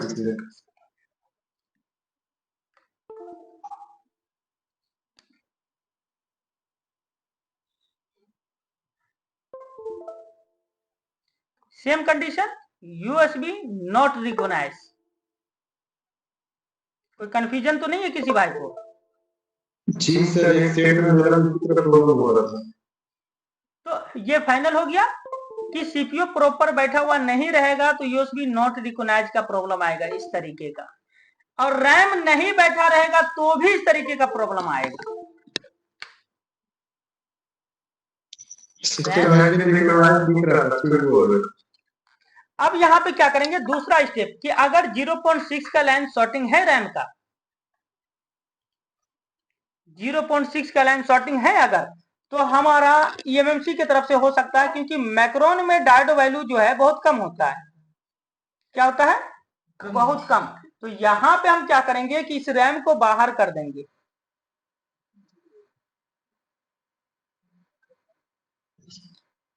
Same condition, USB not recognise. कोई कंफ्यूजन तो नहीं है किसी भाई को? जी सर, एक सेट में मेरा दूसरा प्रॉब्लम हो रहा था। तो ये फाइनल हो गया कि सीपीयू प्रॉपर बैठा हुआ नहीं रहेगा तो यूएसबी नॉट रिकॉग्नाइज का प्रॉब्लम आएगा इस तरीके का, और रैम नहीं बैठा रहेगा तो भी इस तरीके का प्रॉब्लम आएगा। अब यहाँ पे क्या करेंगे, दूसरा स्टेप कि अगर 0.6 का लाइन शॉर्टिंग है रैम का, 0.6 का लाइन शॉर्टिंग है अगर, तो हमारा ईएमएमसी की तरफ से हो सकता है, क्योंकि मैक्रोन में डायोड वैल्यू जो है बहुत कम होता है। क्या होता है? बहुत कम। तो यहां पे हम क्या करेंगे कि इस रैम को बाहर कर देंगे,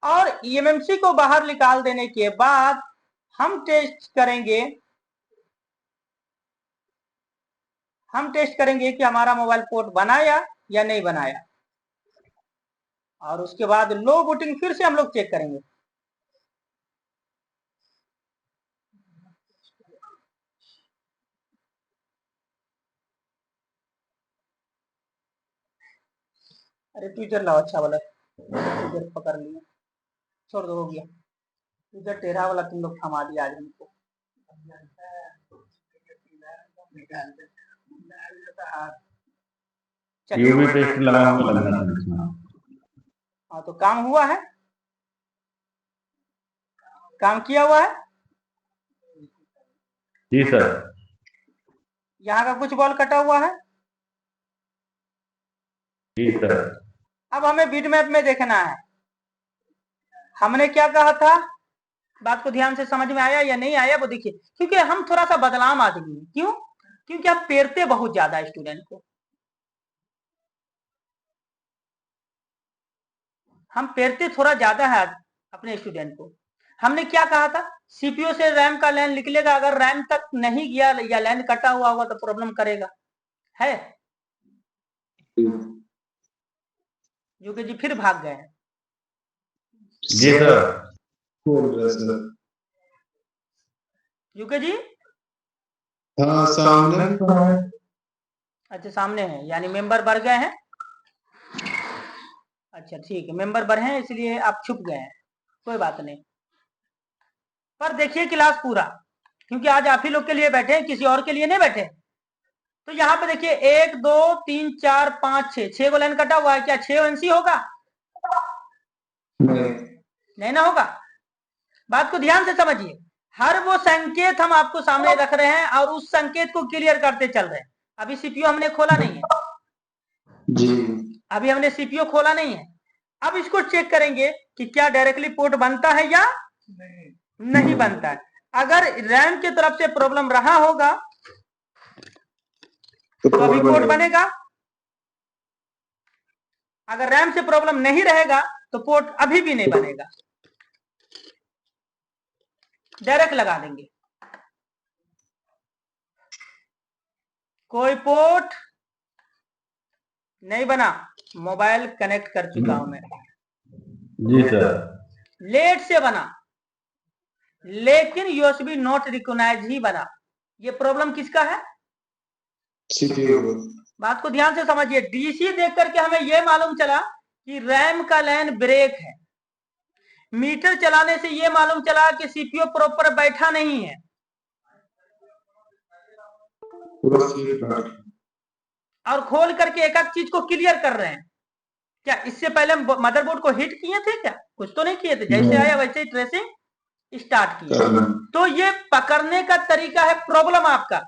और ईएमएमसी को बाहर निकाल देने के बाद हम टेस्ट करेंगे कि हमारा मोबाइल पोर्ट बनाया या नहीं बनाया, और उसके बाद लो बूटिंग फिर से हम लोग चेक करेंगे। अरे ट्विटर लाओ अच्छा वाला, ट्विटर पकड़ लिया, छोड़ दो, हो गया। ट्विटर टेढ़ा वाला तुम लोग थमा दिया आज हमको। चलिए, यूवी पेस्ट लगा हुआ लगना था इसमें। हाँ तो काम हुआ है, काम किया हुआ है। जी सर। यहाँ का कुछ बॉल कटा हुआ है। जी सर। अब हमें बीट मैप में देखना है, हमने क्या कहा था, बात को ध्यान से समझ में आया या नहीं आया वो देखिए। क्योंकि हम थोड़ा सा बदलाव आदमी हैं, क्यों? क्योंकि हम पेरते बहुत ज्यादा स्टूडेंट को, हम पेरते थोड़ा ज्यादा है अपने स्टूडेंट को। हमने क्या कहा था, सीपीयू से रैम का लाइन निकलेगा, अगर रैम तक नहीं गया या लाइन कटा हुआ होगा तो प्रॉब्लम करेगा, है? यूके जी फिर भाग गए हैं। जी सर। यूके जी हाँ सामने तो है। अच्छा सामने है, यानी मेंबर बढ़ गए हैं। अच्छा ठीक है, मेंबर बढ़े हैं इसलिए आप छुप गए हैं, कोई बात नहीं। पर देखिए क्लास पूरा, क्योंकि आज आप ही लोग के लिए बैठे हैं, किसी और के लिए नहीं बैठे। तो यहाँ पे देखिए 1 2 3 4 5 6 को लाइन कटा हुआ है, क्या 6 एनसी होगा? नहीं ना होगा। बात को ध्यान से समझिए, हर वो संकेत हम आपको सामने रख रहे हैं और उस संकेत को क्लियर करते चल रहे हैं। अभी सीपीयू हमने खोला नहीं है जी, अभी हमने सीपीयू खोला नहीं है। अब इसको चेक करेंगे कि क्या डायरेक्टली पोर्ट बनता है या नहीं बनता है। अगर रैम की तरफ से प्रॉब्लम रहा होगा तो अभी पोर्ट बनेगा, अगर रैम से प्रॉब्लम नहीं रहेगा तो पोर्ट अभी भी नहीं बनेगा। डायरेक्ट लगा देंगे, कोई पोर्ट नहीं बना, मोबाइल कनेक्ट कर चुका हूं मैं। जी सर। लेट से बना, लेकिन यूएसबी नॉट रिकॉग्नाइज ही बना। ये प्रॉब्लम किसका है? सीपीयू। बात को ध्यान से समझिए, डीसी देख करके हमें यह मालूम चला कि रैम का लाइन ब्रेक है। मीटर चलाने से यह मालूम चला कि सीपीयू प्रॉपर बैठा नहीं है। और खोल करके एक एक चीज को क्लियर कर रहे हैं। क्या इससे पहले मदरबोर्ड को हिट किए थे? क्या कुछ तो नहीं किए थे, जैसे आया वैसे ही ट्रेसिंग स्टार्ट किया। तो ये पकड़ने का तरीका है प्रॉब्लम आपका,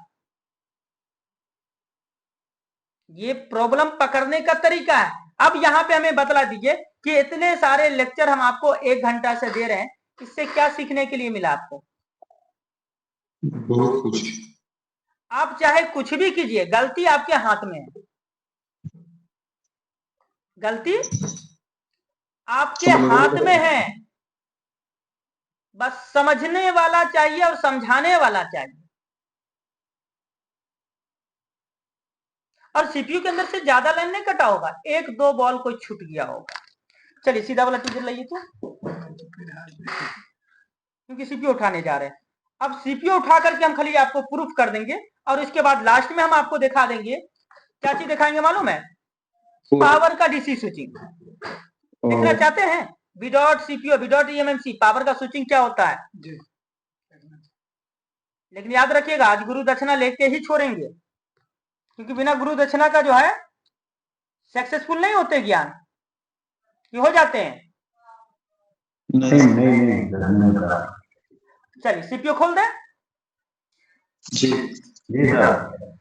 ये प्रॉब्लम पकड़ने का तरीका है। अब यहाँ पे हमें बतला दीजिए कि इतने सारे लेक्चर हम आपको 1 घंटा से दे रहे हैं, इससे क्या सीखने के लिए मिला आपको? बहुत कुछ। आप चाहे कुछ भी कीजिए, गलती आपके हाथ में है, गलती आपके हाथ में है। बस समझने वाला चाहिए और समझाने वाला चाहिए। और सीपीयू के अंदर से ज्यादा लाइन नहीं कटा होगा, 1 2 बॉल कोई छूट गया होगा। चलिए सीधा वाला टीचर लाइए तो, क्योंकि सीपीयू उठाने जा रहे हैं। अब सीपीयू उठा करके हम खाली आपको प्रूफ कर देंगे और इसके बाद लास्ट में हम आपको दिखा देंगे, क्या चीज दिखाएंगे मालूम है? पावर का डीसी स्विचिंग देखना चाहते हैं? Without CPU without eMMC power का स्विचिंग क्या होता है। लेकिन याद रखिएगा, आज गुरु दक्षिणा लेके ही छोड़ेंगे, क्योंकि बिना गुरु दक्षिणा का जो है सक्सेसफुल नहीं होते ज्ञान, ये हो जाते हैं। नहीं। चलिए सीपीयू खोल दें। जी जी सर।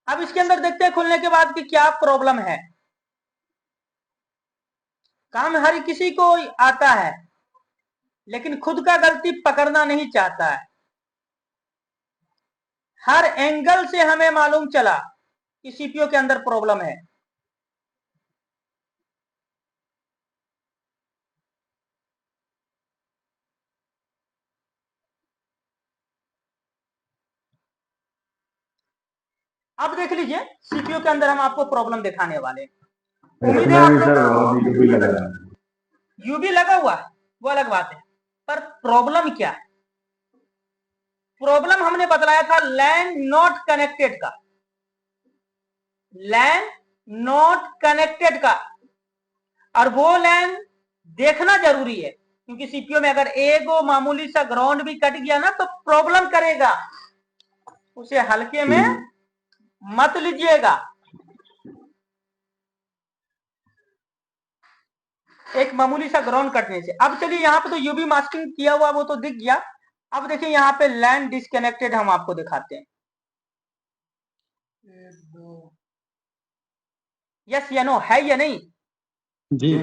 अब इसके अंदर देखते हैं खुलने के बाद कि क्या प्रॉब्लम है। काम हर किसी को आता है, लेकिन खुद का गलती पकड़ना नहीं चाहता है। हर एंगल से हमें मालूम चला कि सीपीयू के अंदर प्रॉब्लम है। अब देख लीजिए, सीपीयू के अंदर हम आपको प्रॉब्लम दिखाने वाले हैं। उम्मीद है आप लोग यूबी लगा हुआ है, वो अलग बात है, पर प्रॉब्लम क्या है? प्रॉब्लम हमने बतलाया था लैन नॉट कनेक्टेड का, लैन नॉट कनेक्टेड का, और वो लाइन देखना जरूरी है, क्योंकि सीपीयू में अगर एक मामूली सा ग्राउंड भी कट गया ना तो प्रॉब्लम करेगा, उसे हल्के में मत लीजिएगा। एक मामूली सा ग्राउंड कटने से। अब चलिए यहाँ पे तो यूवी मास्किंग किया हुआ वो तो दिख गया। अब देखिए यहाँ पे लैन डिस्कनेक्टेड हम आपको दिखाते हैं। यस या नो, है या नहीं? जी।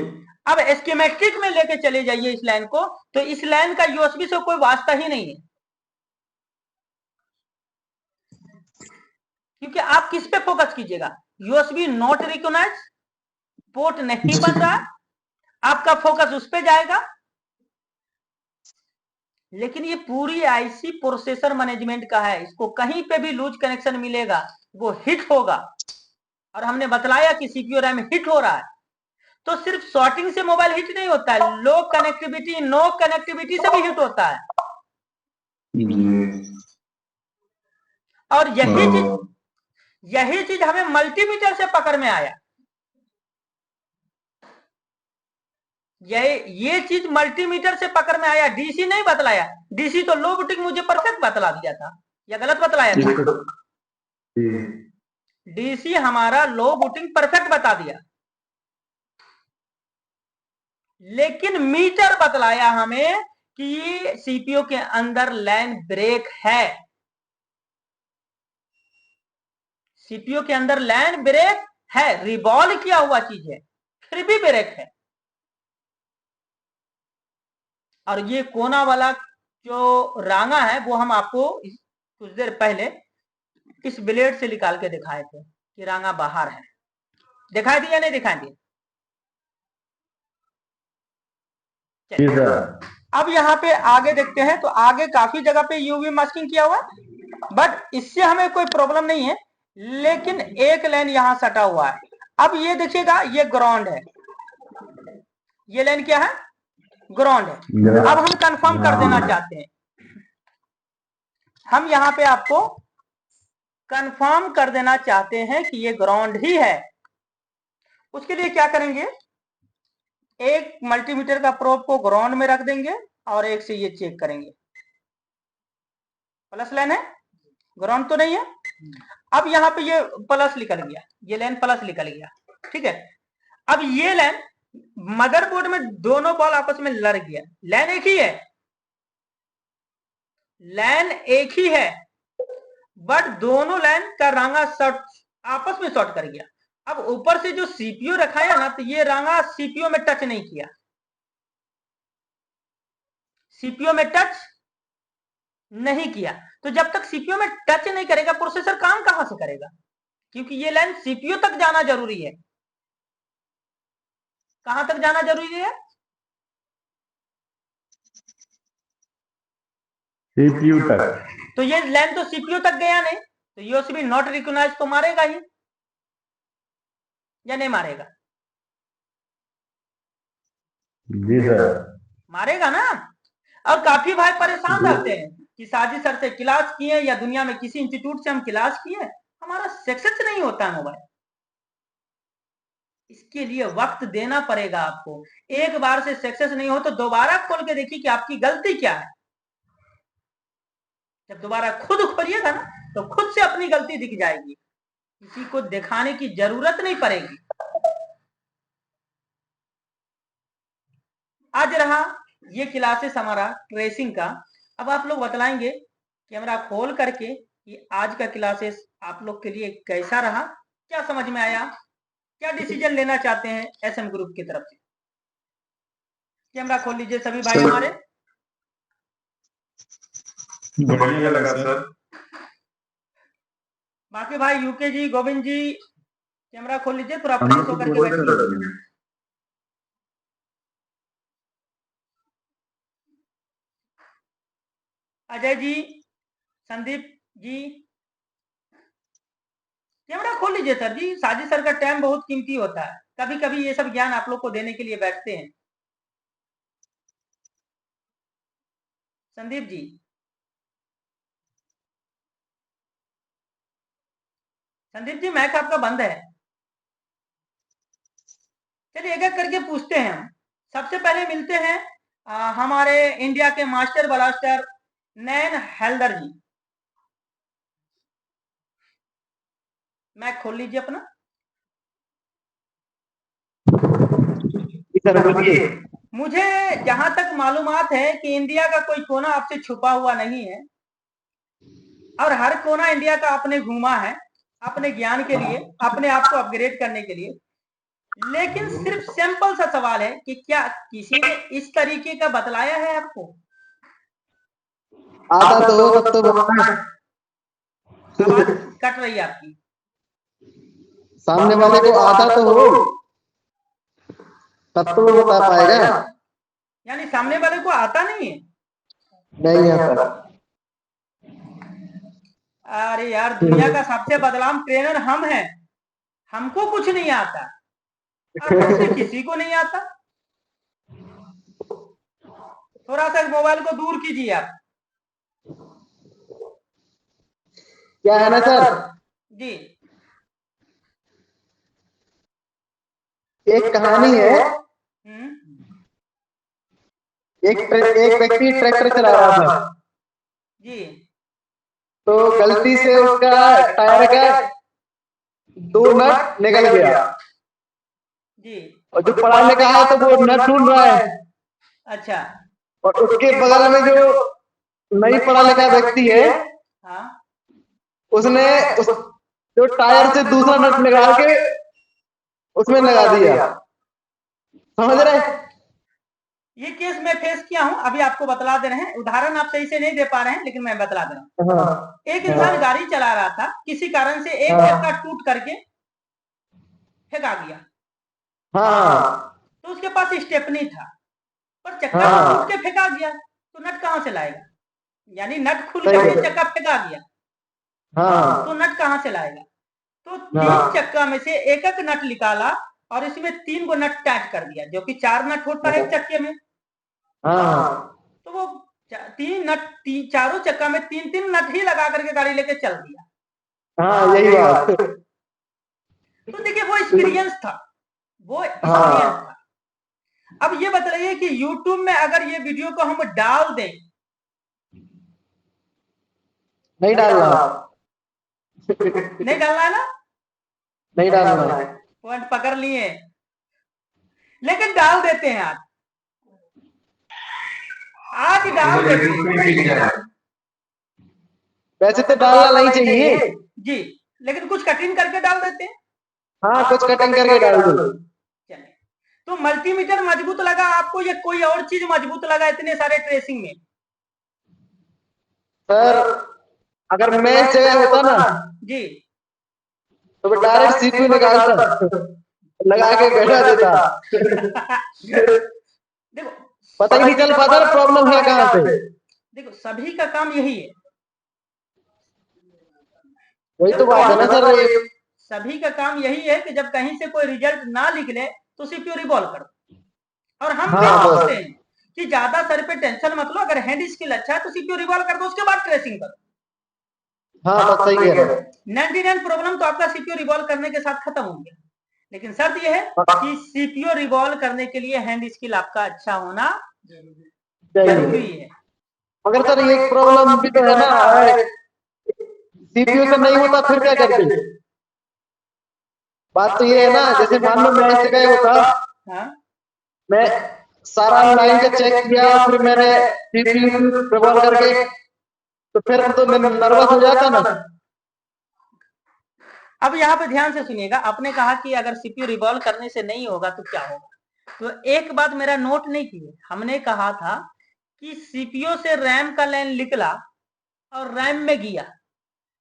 अब स्कीमेटिक में लेके चले जाइए इस लाइन को, तो इस लाइन का यूएसबी से कोई वास्ता ही नहीं है, क्योंकि आप किस पे फोकस कीजिएगा? यूएसबी नॉट रिकॉग्नाइज, पोर्ट नहीं बन रहा, आपका फोकस उस पे जाएगा। लेकिन ये पूरी आईसी प्रोसेसर मैनेजमेंट का है, इसको कहीं पे भी लूज कनेक्शन मिलेगा वो हिट होगा। और हमने बतलाया कि सीपीयू रैम हिट हो रहा है, तो सिर्फ शॉर्टिंग से मोबाइल हिट नहीं होता है, लो कनेक्टिविटी, नो कनेक्टिविटी से भी हिट होता है। और यही चीज हमें मल्टीमीटर से पकड़ में आया। ये चीज मल्टीमीटर से पकड़ में आया, डीसी नहीं बतलाया। डीसी तो लो बूटिंग मुझे परफेक्ट बतला दिया था, या गलत बतलाया था? डीसी हमारा लो बूटिंग परफेक्ट बता दिया, लेकिन मीटर बतलाया हमें कि सीपीयू के अंदर लैन ब्रेक है। सीपीयू के अंदर लैन ब्रेक है, रिवॉल्व किया हुआ चीज है, फिर भी ब्रेक है। और ये कोना वाला जो रांगा है वो हम आपको कुछ देर पहले इस ब्लेड से निकाल के दिखाए थे कि रांगा बाहर है। दिखाई दिया नहीं दिखाई दिया? अब यहाँ पे आगे देखते हैं, तो आगे काफी जगह पे यूवी मास्किंग किया हुआ, बट इससे हमें कोई प्रॉब्लम नहीं है। लेकिन एक लाइन यहाँ सटा हुआ है। अब ये देखिएगा, ये ग्राउंड है, ये लाइन क्या है? ग्राउंड है। अब हम कंफर्म कर देना चाहते हैं, हम यहाँ पे आपको कंफर्म कर देना चाहते हैं कि ये ग्राउंड ही है। उसके लिए क्या करेंगे, एक मल्टीमीटर का प्रोब को ग्राउंड में रख देंगे और एक से ये चेक करेंगे, प्लस लाइन है, ग्राउंड तो नहीं है। अब यहाँ पे ये प्लस निकल गया, ये लाइन प्लस निकल गया, ठीक है। अब ये लाइन मदरबोर्ड में दोनों बॉल आपस में लड़ गया, लाइन एक ही है, लाइन एक ही है, बट दोनों लाइन का रांगा शॉर्ट, आपस में शॉर्ट कर गया। अब ऊपर से जो सीपीयू रखा है ना, तो ये रांगा सीपीयू में टच नहीं किया, सीपीयू में टच नहीं किया। तो जब तक सीपीयू में टच नहीं करेगा, प्रोसेसर काम कहां से करेगा? क्योंकि ये लाइन सीपीयू तक जाना जरूरी है। कहां तक जाना जरूरी है? सीपीयू तक। तो ये लाइन तो सीपीयू तक गया नहीं, तो यूएसबी नॉट रिकॉग्नाइज तो मारेगा ही या नहीं मारेगा? जी सर। मारेगा ना। और काफी भाई परेशान रहते हैं कि साजिद सर से क्लास किए या दुनिया में किसी इंस्टीट्यूट से हम क्लास किए, हमारा सक्सेस नहीं होता है मोबाइल। इसके लिए वक्त देना पड़ेगा आपको। एक बार से सक्सेस नहीं हो तो दोबारा खोल के देखिए कि आपकी गलती क्या है। जब दोबारा खुद खोलिएगा ना, तो खुद से अपनी गलती दिख जाएगी, किसी को दिखाने की जरूरत नहीं पड़ेगी। आज रहा ये क्लासेस हमारा ट्रेसिंग का। अब आप लोग बतलाएंगे कैमरा खोल करके कि आज का क्लासेस आप लोग के लिए कैसा रहा, क्या समझ में आया, क्या डिसीजन लेना चाहते हैं एसएम ग्रुप की तरफ से। कैमरा खोल लीजिए सभी भाई हमारे। बढ़िया लगा सर। बाकी भाई यूके जी, गोविंद जी, कैमरा खोल लीजिए, थोड़ा फ्रेश होकर के बैठिए। अजय जी, संदीप जी, कैमरा खोल लीजिए सर जी। साजिद सर का टाइम बहुत कीमती होता है, कभी कभी ये सब ज्ञान आप लोग को देने के लिए बैठते हैं। संदीप जी, संदीप जी मैक आपका बंद है। चलिए एक एक करके पूछते हैं हम। सबसे पहले मिलते हैं हमारे इंडिया के मास्टर ब्लास्टर नैन हैल्दर जी। मैक खोल लीजिए अपना। सर बोलिए। मुझे जहां तक मालूमात है कि इंडिया का कोई कोना आपसे छुपा हुआ नहीं है और हर कोना इंडिया का आपने घूमा है अपने ज्ञान के लिए, अपने आप को अपग्रेड करने के लिए। लेकिन सिर्फ सिंपल सा सवाल है कि क्या किसी ने इस तरीके का बतलाया है आपको? आता तो हो तब तो बताएं। आवाज कट रही है आपकी। सामने वाले को आता तो हो तब तो वो बता पाएगा। यानी सामने वाले को आता नहीं है? नहीं आता। अरे यार, दुनिया का सबसे बदनाम ट्रेनर हम हैं, हमको कुछ नहीं आता और हमसे किसी को नहीं आता। थोड़ा सा मोबाइल को दूर कीजिए आप। क्या है ना सर, जी। एक कहानी है। एक व्यक्ति ट्रैक्टर चला रहा था। जी। तो गलती से उसका टायर का 2 नट निकल गया। जी। और जो पढ़ा लिखा है तो वो नट ढूंढ रहा है। अच्छा। और उसके बगल में जो नहीं पढ़ा लिखा व्यक्ति है, हाँ। उसने उस जो टायर से दूसरा नट निकाल के उसमें लगा दिया। समझ रहे? ये केस मैं फेस किया हूं, अभी आपको बतला दे रहे हैं। उदाहरण आप सही से नहीं दे पा रहे हैं लेकिन मैं बतला दे रहा हूं। हाँ। एक इंसान गाड़ी चला रहा था, किसी कारण से एक चक्का टूट करके फेंका गया। हाँ। तो उसके पास स्टेपनी था पर चक्का टूट के फेंका गया, तो नट कहां से लाएगा? यानी नट खुल करके चक्का फेंका गया, तो नट कहां से लाएगा? तो 3 चक्का में से एक एक नट निकाला और इसमें 3 को नट टाइट कर दिया, जो कि 4 नट होता है एक चक्के में। तो वो 3 नट चारों चक्का में 3-3 नट ही लगा करके गाड़ी लेके चल दिया। यही बात। तो देखिए वो एक्सपीरियंस था, वो एक्सपीरियंस था। अब ये बताइए कि YouTube में अगर ये वीडियो को हम डाल दें, नहीं डालना। नहीं डालना है ना? नहीं डालना है। पॉइंट पकड़ लिए, लेकिन डाल देते हैं आज डाल देते हैं। वैसे तो डालना नहीं चाहिए जी, लेकिन कुछ कटिंग करके डाल देते हैं। हाँ, कुछ कटिंग करके डाल दो। चलिए, तो मल्टीमीटर मजबूत लगा आपको या कोई और चीज मजबूत लगा इतने सारे ट्रेसिंग में? सर अगर मैं इस जगह होता ना जी, तो मैं डायरेक्ट सीपीयू निकालता, लगा के बैठा देता। देखो पता ही नहीं चल पाता ना प्रॉब्लम है कहाँ पे। देखो सभी का काम यही है, वही तो बात है ना सर। सभी का काम यही है कि जब कहीं से कोई रिजल्ट ना निकले तो सीपीयू रिवॉल्व करो। और हम भी सोचते हैं कि ज्यादा सर पे टेंशन मत लो, अगर हैंड स्किल अच्छा है तो सीपीयू रिवॉल्व कर दो, उसके बाद ट्रेसिंग करो। हाँ बस सही कह रहे हैं। 99 प्रॉब्लम तो आपका सीपीयू रिवॉल्व करने के साथ खत्म हो गया, लेकिन शर्त यह है कि सीपीयू रिवॉल्व करने के लिए हैंड स्किल आपका अच्छा होना जरूरी है। मगर सर एक प्रॉब्लम भी तो है ना, सीपीयू से नहीं होता फिर क्या करते? बात तो ये है ना, जैसे मान लो मैं इस जगह होता, मैं सारा लाइन का चेक किया, फिर मैंने सीपीयू रिवॉल्व करके, तो फिर तो मैं नर्वस हो जाता ना। अब यहाँ पे ध्यान से सुनिएगा, आपने कहा कि अगर सीपीयू रिवॉल्व करने से नहीं होगा तो क्या होगा? तो एक बात मेरा नोट नहीं की, हमने कहा था कि सीपीयू से रैम का लाइन निकला और रैम में गया,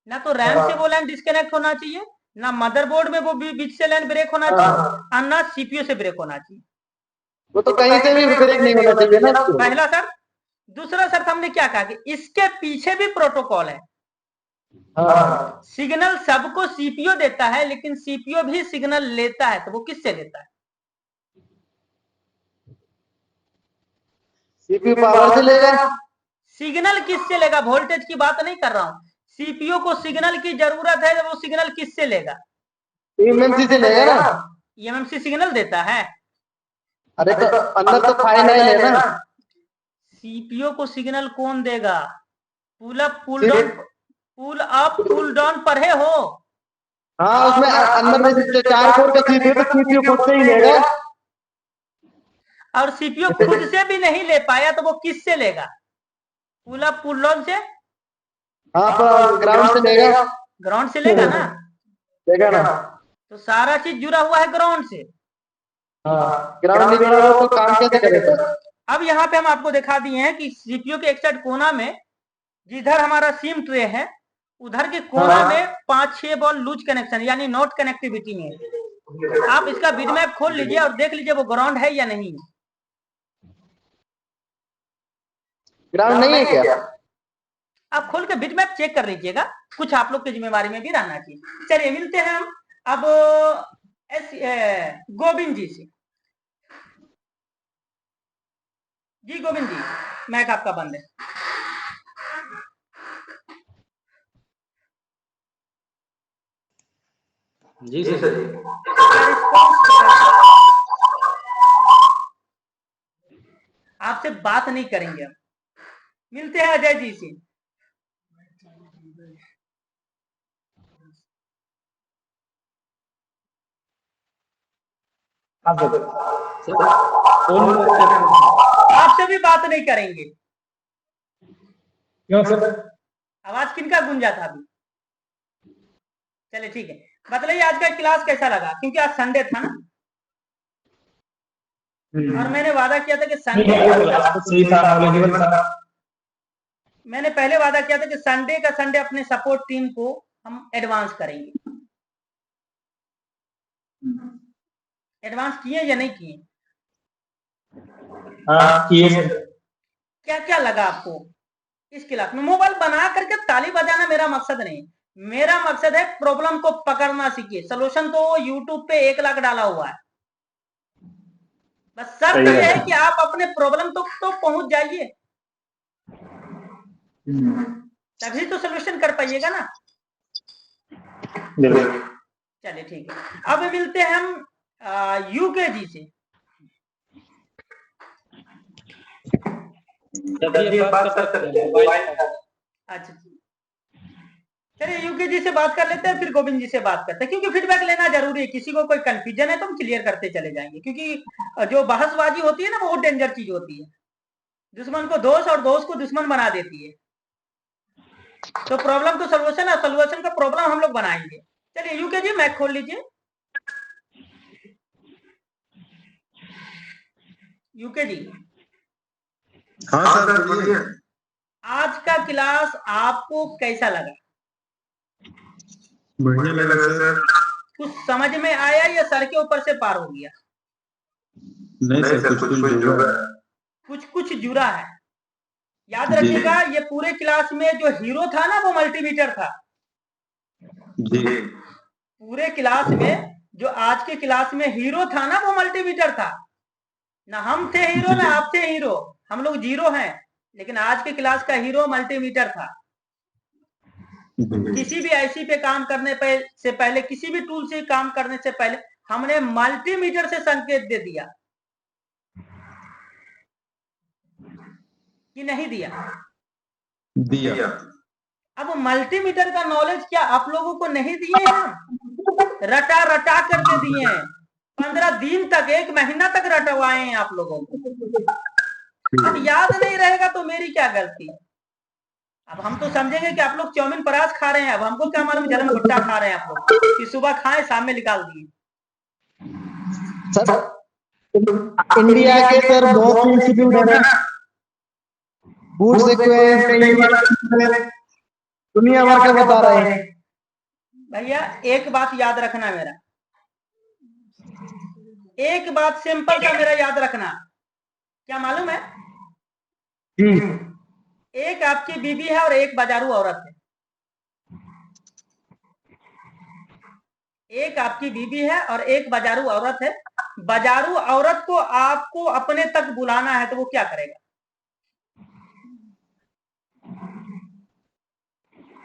ना तो रैम से वो लाइन डिस्कनेक्ट होना चाहिए, ना मदरबोर्ड में वो बीच से लाइन ब्रेक होना चाहिए, और ना सीपीयू से ब्रेक होना चाहिए। वो तो कहीं से भी ब्रेक नहीं होना चाहिए ना। पहला शर्त। दूसरा शर्त हमने क्या कहा कि इसके पीछे भी प्रोटोकॉल है। सिग्नल सबको सीपीयू देता है, लेकिन सीपीयू भी सिग्नल लेता है, तो वो किससे लेता है? सीपीयू पावर से लेगा। सिग्नल किससे लेगा? वोल्टेज की बात नहीं कर रहा हूं, सीपीयू को सिग्नल की जरूरत है, वो सिग्नल किससे लेगा? ईएमएमसी से लेगा ना। ईएमएमसी सिग्नल देता है, अरे तो अंदर तो फाइनल है ना। सीपीयू को सिग्नल कौन देगा? पुल अप पुल सिर्फ- down, pull up pull down पढ़े हो? हाँ उसमें अंदर में जो 4 कोर का सीपीयू तो सीपीयू खुद से ही लेगा। और सीपीयू खुद से भी नहीं ले पाया तो वो किससे लेगा? पुल अप पुल डाउन से? हाँ तो ग्राउंड से लेगा। ग्राउंड से लेगा ना। लेगा ना। तो सारा चीज जुड़ा हुआ है ग्राउंड से। हाँ ग्राउंड नहीं जुड़ा हुआ तो काम कैसे करेगा? अब यहाँ पे हम आपको दिखा दिए हैं कि सीपीयू के एक साइड कोना में जिधर हमारा सिम ट्रे है उधर के कोना में 5-6 बॉल लूज कनेक्शन यानी नॉट कनेक्टिविटी में है। आप इसका बिटमैप खोल लीजिए और देख लीजिए वो ग्राउंड है या नहीं। ग्राउंड नहीं है क्या? आप खोल के बिटमैप चेक कर लीजिएगा, कुछ आप लोग की जिम्मेवारी में भी रहना चाहिए। चलिए मिलते हैं हम अब गोविंद जी से। जी गोविंद जी, मैक आपका बंद है। जी सर। आपसे बात नहीं करेंगे हम, मिलते हैं अजय जी से। आपसे भी बात नहीं करेंगे। क्यों सर? आवाज किनका गूंजा था अभी? चलिए ठीक है, बतलाइए आज का क्लास कैसा लगा, क्योंकि आज संडे था ना और मैंने वादा किया था कि संडे सही था, नॉलेजेबल था। मैंने पहले वादा किया था कि संडे का संडे अपने सपोर्ट टीम को हम एडवांस करेंगे। एडवांस किए या नहीं किए? हाँ किए सर। क्या क्या लगा आपको इस क्लास में? मोबाइल बना करके ताली बजाना मेरा मकसद नहीं, मेरा मकसद है प्रॉब्लम को पकड़ना सीखिए। सोल्यूशन तो यूट्यूब पे 1 लाख डाला हुआ है, बस शर्त यह है कि आप अपने प्रॉब्लम तो पहुंच जाइए, तभी तो सोल्यूशन कर पाइएगा ना। चलिए ठीक है, अब मिलते हैं हम यूके जी से। अच्छा चलिए यूके जी से बात कर लेते हैं, फिर गोविंद जी से बात करते हैं, क्योंकि फीडबैक लेना जरूरी है। किसी को कोई कंफ्यूजन है तो हम क्लियर करते चले जाएंगे, क्योंकि जो बहसबाजी होती है ना वो बहुत डेंजर चीज होती है, दुश्मन को दोस्त और दोस्त को दुश्मन बना देती है। तो प्रॉब्लम तो सोल्यूशन है, सोल्यूशन का प्रॉब्लम हम लोग बनाएंगे। चलिए यूके जी मैक खोल लीजिए। यूके जी हाँ सर बोलिए। आज का क्लास आपको कैसा लगा? बढ़िया लगा सर। कुछ समझ में आया या सर के ऊपर से पार हो गया? नहीं सर, कुछ कुछ जुड़ा। कुछ कुछ जुड़ा है। याद रखिएगा ये पूरे क्लास में जो हीरो था ना वो मल्टीमीटर था। जी। पूरे क्लास में जो आज के क्लास में हीरो था ना वो मल्टीमीटर था। ना हम थे हीरो ना आप थे हीरो, हम लोग जीरो हैं, लेकिन आज के क्लास का हीरो मल्टीमीटर था। किसी भी आईसी पे काम करने से पहले, किसी भी टूल से काम करने से पहले हमने मल्टीमीटर से संकेत दे दिया कि नहीं दिया? दिया। अब मल्टीमीटर का नॉलेज क्या आप लोगों को नहीं दिए हैं? रटा रटा कर दे दिए हैं, 15 दिन तक 1 महीना तक रटवाए हैं आप लोगों को। अब याद नहीं रहेगा तो मेरी क्या गलती? अब हम तो समझेंगे कि आप लोग चाउमीन परास खा रहे हैं, अब हमको क्या मालूम जन्म भुट्टा खा रहे हैं आप लोग, कि सुबह खाए शाम में निकाल दिए। सर इंडिया के सर बहुत इंस्टीट्यूट है ना, बूट सीक्वेंस दुनिया भर का बता रहे हैं। भैया एक बात याद रखना, मेरा एक बात सिंपल सा मेरा याद रखना, क्या मालूम है? एक आपकी बीवी है और एक बाजारू औरत है। एक आपकी बीवी है और एक बाजारू औरत है। बाजारू औरत को आपको अपने तक बुलाना है तो वो क्या करेगा?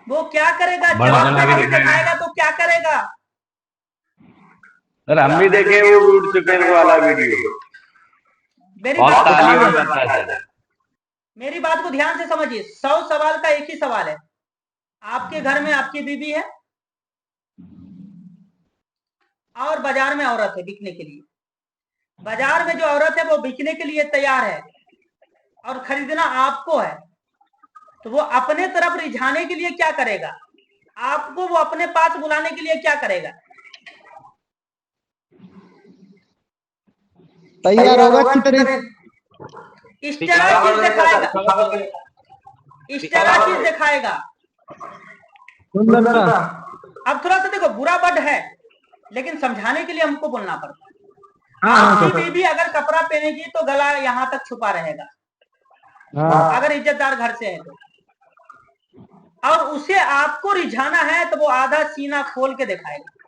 वो क्या करेगा? जवाब नहीं दिखाएगा तो क्या करेगा? सर हम भी देखे वो बूट सीक्वेंस वाला वीडियो। मेरी बहुत बात को तालियों ध्यान में से बनता है सर। मेरी बात को ध्यान से समझिए। 100 सवाल का एक ही सवाल है। आपके घर में आपकी बीवी है और बाजार में औरत है बिकने के लिए। बाजार में जो औरत है वो बिकने के लिए तैयार है और खरीदना आपको है, तो वो अपने तरफ रिझाने के लिए क्या करेगा? आपको वो अपने पास बुलाने के लिए क्या करेगा? तैयार होगा अच्छी तरह। इस तरह चीज दिखाएगा, इस तरह चीज दिखाएगा। सुंदरता। अब थोड़ा सा देखो, बुरा वर्ड है लेकिन समझाने के लिए हमको बोलना पड़ता है। हाँ, आपकी हाँ, बीवी अगर कपड़ा पहनेगी तो गला यहाँ तक छुपा रहेगा, हाँ, अगर इज्जतदार घर से है तो। और उसे आपको रिझाना है तो वो आधा सीना खोल के दिखाएगा।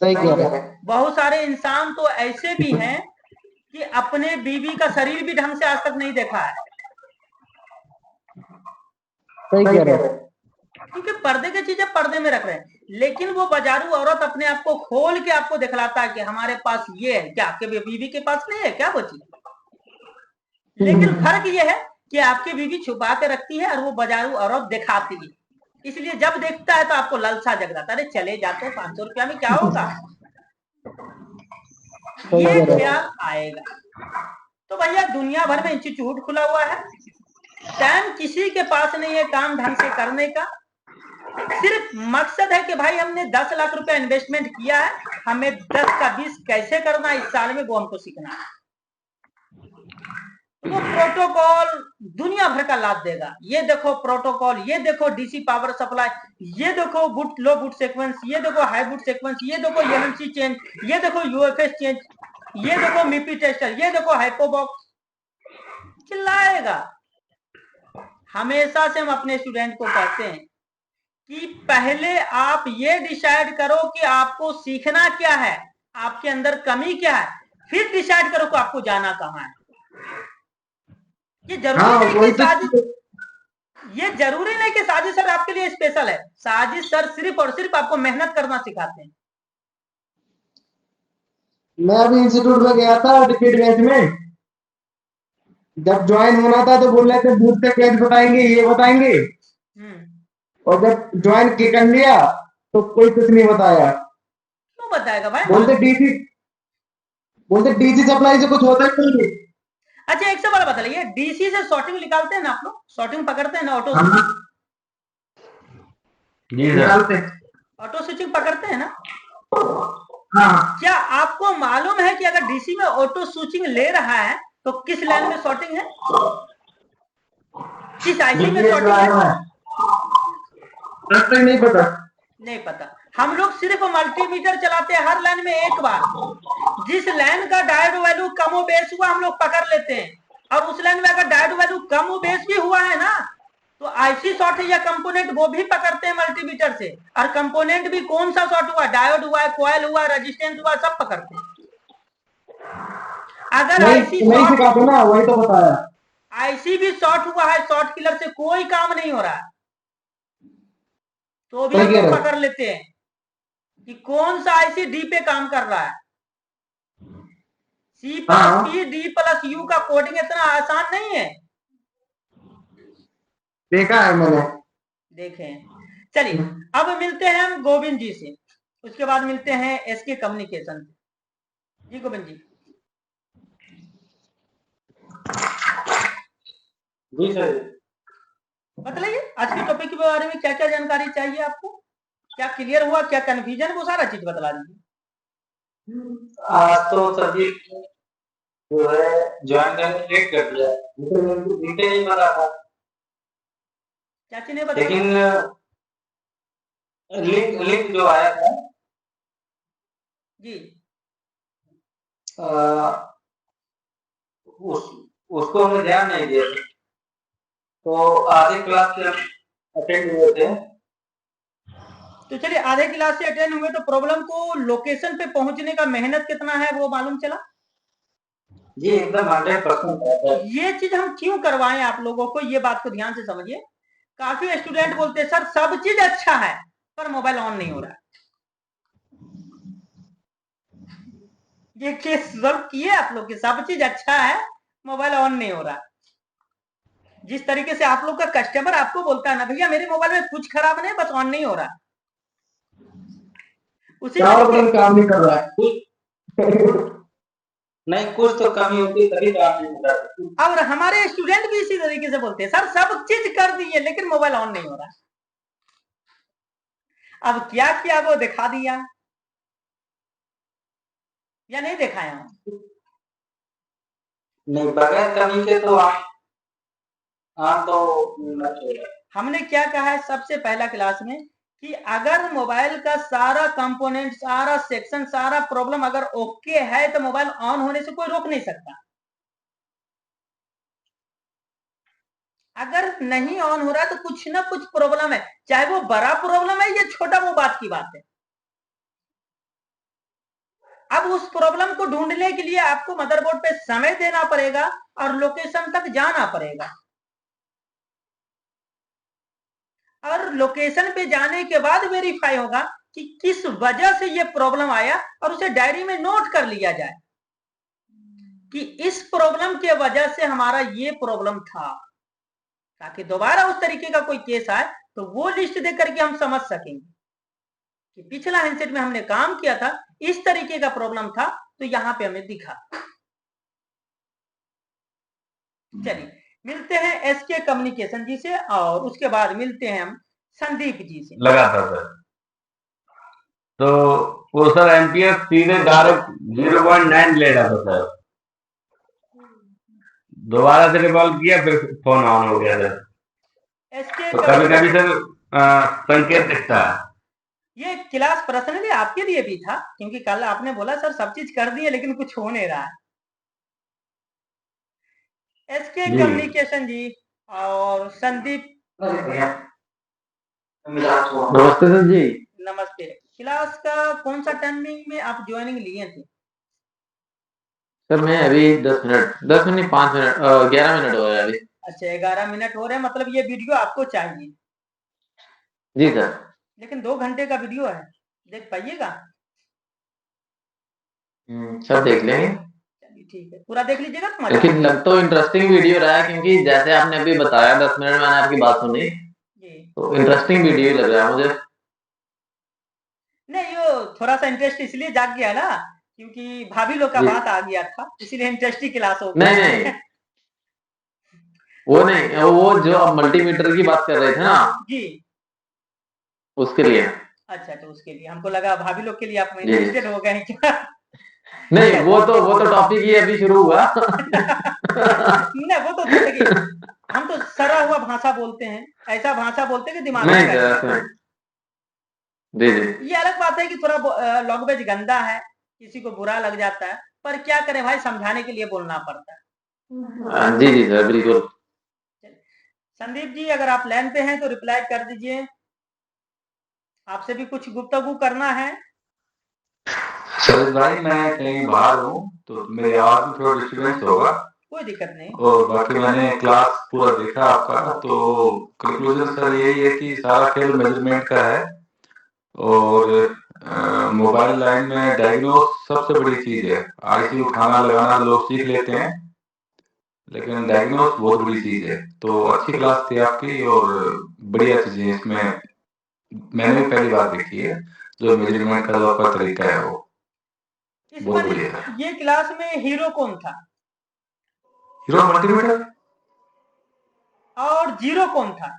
सही कह रहे हैं। बहुत सारे इंसान तो ऐसे भी हैं कि अपने बीवी का शरीर भी ढंग से आज तक नहीं देखा है, सही कह रहे हैं। क्योंकि पर्दे की चीजें पर्दे में रख रहे हैं। लेकिन वो बाजारू औरत अपने आप को खोल के आपको दिखलाता है कि हमारे पास ये है। क्या आपके बीवी के पास नहीं है क्या वो चीज? लेकिन फर्क ये है कि आपकी बीवी छुपा के रखती है और वो बाजारू औरत दिखाती है। इसलिए जब देखता है तो आपको ललसा जग जाता है, अरे चले जाते हैं, 500 रुपया में क्या होगा, ये ख्याल आएगा। तो भैया दुनिया भर में इंस्टीट्यूट खुला हुआ है, टाइम किसी के पास नहीं है काम ढंग से करने का। सिर्फ मकसद है कि भाई हमने 10 लाख रुपया इन्वेस्टमेंट किया है, हमें 10 का 20 कैसे करना इस साल में वो हमको सीखना है। वो प्रोटोकॉल दुनिया भर का लाभ देगा। ये देखो प्रोटोकॉल, ये देखो डीसी पावर सप्लाई, ये देखो बूट लो बूट सीक्वेंस, ये देखो हाई बूट सीक्वेंस, ये देखो एमएमसी चेंज, ये देखो यूएफएस चेंज, ये देखो मीपी टेस्टर, ये देखो हाइपोबॉक्स। चिल्लाएगा। हमेशा से हम अपने स्टूडेंट को कहते हैं कि पहले आप ये डिसाइड करो कि आपको सीखना क्या है, आपके अंदर कमी क्या है, फिर डिसाइड करो कि आपको जाना कहाँ है। ये जरूरी नहीं कि साजिश, ये जरूरी नहीं कि साजिश सर आपके लिए स्पेशल है। साजिश सर सिर्फ और सिर्फ आपको मेहनत करना सिखाते हैं। मैं अभी इंस्टीट्यूट में गया था डिफीट मैच में, जब ज्वाइन होना था तो बोल रहे थे बूथ से कैच बताएंगे, ये बताएंगे, और जब ज्वाइन कर लिया तो कोई कुछ नहीं बताया। क्यों बताएगा भाई? बोलते डीसी सप्लाई से कुछ होता ही नहीं। अच्छा एक सवाल बताइए, डीसी से शॉर्टिंग निकालते हैं ना आप लोग? शॉर्टिंग पकड़ते हैं ना? ऑटो निकालते हैं। ऑटो स्विचिंग पकड़ते हैं ना? हाँ। क्या आपको मालूम है कि अगर डीसी में ऑटो स्विचिंग ले रहा है तो किस लाइन में शॉर्टिंग है, किस आईसी में शॉर्टिंग है? नहीं पता। नहीं पता। हम लोग सिर्फ मल्टीमीटर चलाते हैं हर लाइन में एक बार। जिस लाइन का डायोड वैल्यू कम बेस हुआ हम लोग पकड़ लेते हैं, और उस लाइन में अगर डायोड वैल्यू कम बेस भी हुआ है ना तो आईसी शॉर्ट है या कंपोनेंट वो भी पकड़ते हैं मल्टीमीटर से। और कंपोनेंट भी कौन सा शॉर्ट हुआ, डायोड हुआ, कॉइल हुआ, रेजिस्टेंस हुआ, सब पकड़ते हैं। अगर आईसी शॉर्ट, ना वही तो बताया, आईसी भी शॉर्ट हुआ है, शॉर्ट किलर से कोई काम नहीं हो रहा है, तो भी हम लोग पकड़ लेते हैं कि कौन सा आईसी डी पे काम कर रहा है। C plus P D plus U का कोडिंग इतना आसान नहीं है। देखा है मैंने। देखें। चलिए अब मिलते हैं हम गोविंद जी से, उसके बाद मिलते हैं एसके कम्युनिकेशन से। जी गोविंद जी। जी सर। बताइए आज के टॉपिक के बारे में क्या क्या जानकारी चाहिए आपको, क्या क्लियर हुआ, क्या कंफ्यूजन, वो सारा चीज बता दीजिए। आज तो सर जी जो है ज्वाइन करने लेट कर दिया, नीचे नहीं मारा था, चाची ने बताया, लेकिन लिंक लिंक जो आया था जी उसको हमने ध्यान नहीं दिया, तो आधे क्लास से अटेंड हुए थे। तो चलिए आधे क्लास से अटेंड हुए तो प्रॉब्लम को लोकेशन पे पहुंचने का मेहनत कितना है वो मालूम चला? जी एकदम 100%। ये चीज हम क्यों करवाएं आप लोगों को, ये बात को ध्यान से समझिए। काफी स्टूडेंट बोलते हैं सर सब चीज अच्छा है पर मोबाइल ऑन नहीं हो रहा है। ये केस सॉल्व किए आप लोग के, सब चीज अच्छा है, मोबाइल ऑन नहीं हो रहा। जिस तरीके से आप लोग का कस्टमर आपको बोलता है ना, भैया मेरे मोबाइल में कुछ खराब नहीं, बस ऑन नहीं हो रहा, उसी तरीके काम नहीं कर रहा है। नहीं, कुछ तो कमी होती तभी काम नहीं होता। और हमारे स्टूडेंट भी इसी तरीके से बोलते हैं, सर सब चीज कर दिए लेकिन मोबाइल ऑन नहीं हो रहा। अब क्या किया वो दिखा दिया या नहीं दिखाया? नहीं, बगैर कमी के तो आम तो हमने क्या कहा है सबसे पहला क्लास में कि अगर मोबाइल का सारा कंपोनेंट, सारा सेक्शन, सारा प्रॉब्लम अगर ओके है तो मोबाइल ऑन होने से कोई रोक नहीं सकता। अगर नहीं ऑन हो रहा तो कुछ ना कुछ प्रॉब्लम है, चाहे वो बड़ा प्रॉब्लम है या छोटा, वो बात की बात है। अब उस प्रॉब्लम को ढूंढने के लिए आपको मदरबोर्ड पे समय देना पड़ेगा और लोकेशन तक जाना पड़ेगा, और लोकेशन पे जाने के बाद वेरीफाई होगा कि किस वजह से ये प्रॉब्लम आया, और उसे डायरी में नोट कर लिया जाए कि इस प्रॉब्लम के वजह से हमारा ये प्रॉब्लम था, ताकि दोबारा उस तरीके का कोई केस आए तो वो लिस्ट देख करके हम समझ सकेंगे कि पिछला हैंडसेट में हमने काम किया था, इस तरीके का प्रॉब्लम था, तो यहां पे हमें दिखा। चलिए मिलते हैं एसके कम्युनिकेशन जी से, और उसके बाद मिलते हैं हम संदीप जी से। लगा था सर, तो वो सर एम्पियर सीधे डायरेक्ट 0.9 ले रहा था सर, दोबारा से रिवॉल्व किया फिर फोन ऑन हो गया सर। एसके तो कभी कभी सर संकेत दिखता है। ये क्लास पर्सनली आपके लिए भी था, क्योंकि कल आपने बोला सर सब चीज कर दिए लेकिन कुछ हो नहीं रहा है। एसके कम्युनिकेशन जी और संदीप, नमस्ते सर जी। नमस्ते। क्लास का कौन सा टाइमिंग में आप ज्वाइनिंग लिए थे? सर मैं अभी 10 मिनट 5 मिनट 11 मिनट हो रहा है अभी। अच्छा 11 मिनट हो रहे हैं, मतलब ये वीडियो आपको चाहिए? जी सर। लेकिन 2 घंटे का वीडियो है, देख पाइएगा? सर देख लेंगे। चलिए ठीक है, पूरा देख लीजिएगा तो मजा लेकिन लग तो इंटरेस्टिंग वीडियो रहा है, क्योंकि जैसे आपने अभी बताया 10 मिनट मैंने आपकी बात सुनी, जी। तो इंटरेस्टिंग वीडियो लग रहा है मुझे। नहीं यो थोड़ा सा इंटरेस्ट इसलिए जाग गया ना, क्योंकि भाभी लोग का बात आ गया था, इसीलिए इंटरेस्टिंग क्लास हो गया। नहीं वो नहीं, वो जो आप मल्टीमीटर की बात कर रहे थे ना जी, उसके लिए। अच्छा तो उसके लिए, हमको लगा भाभी लोग के लिए आप इंटरेस्टेड हो गए क्या? नहीं वो तो टॉपिक ही अभी शुरू हुआ। नहीं वो तो देखिए, हम तो सरा हुआ भाषा बोलते हैं, ऐसा भाषा बोलते हैं कि दिमाग में नहीं बैठ सर, जी जी ये अलग बात है कि थोड़ा लैंग्वेज गंदा है, किसी को बुरा लग जाता है, पर क्या करें भाई, समझाने के लिए बोलना पड़ता है। जी जी सर बिल्कुल। संदीप जी अगर आप लाइन पे हैं तो रिप्लाई कर दीजिए, आपसे भी कुछ गुफ्तगू करना है। सर भाई मैं कहीं बाहर हूँ तो मेरी आवाज में थोड़ा डिस्टर्बेंस होगा, कोई दिक्कत नहीं। और बाकी मैंने क्लास पूरा देखा आपका, तो कंक्लूजन सर यही है कि सारा खेल मेजरमेंट का है, और मोबाइल लाइन में डायग्नोस सबसे बड़ी चीज है। आईसी उठाना लगाना लोग सीख लेते हैं, लेकिन डायग्नोस बहुत बड़ी चीज है। तो अच्छी क्लास थी आपकी, और बढ़िया चीजें इसमें मैंने भी पहली बार देखी है, जो मेजरमेंट का जो आपका तरीका है वो बहुत बढ़िया है। ये क्लास में हीरो कौन था? Hero multimeter. और जीरो कौन था?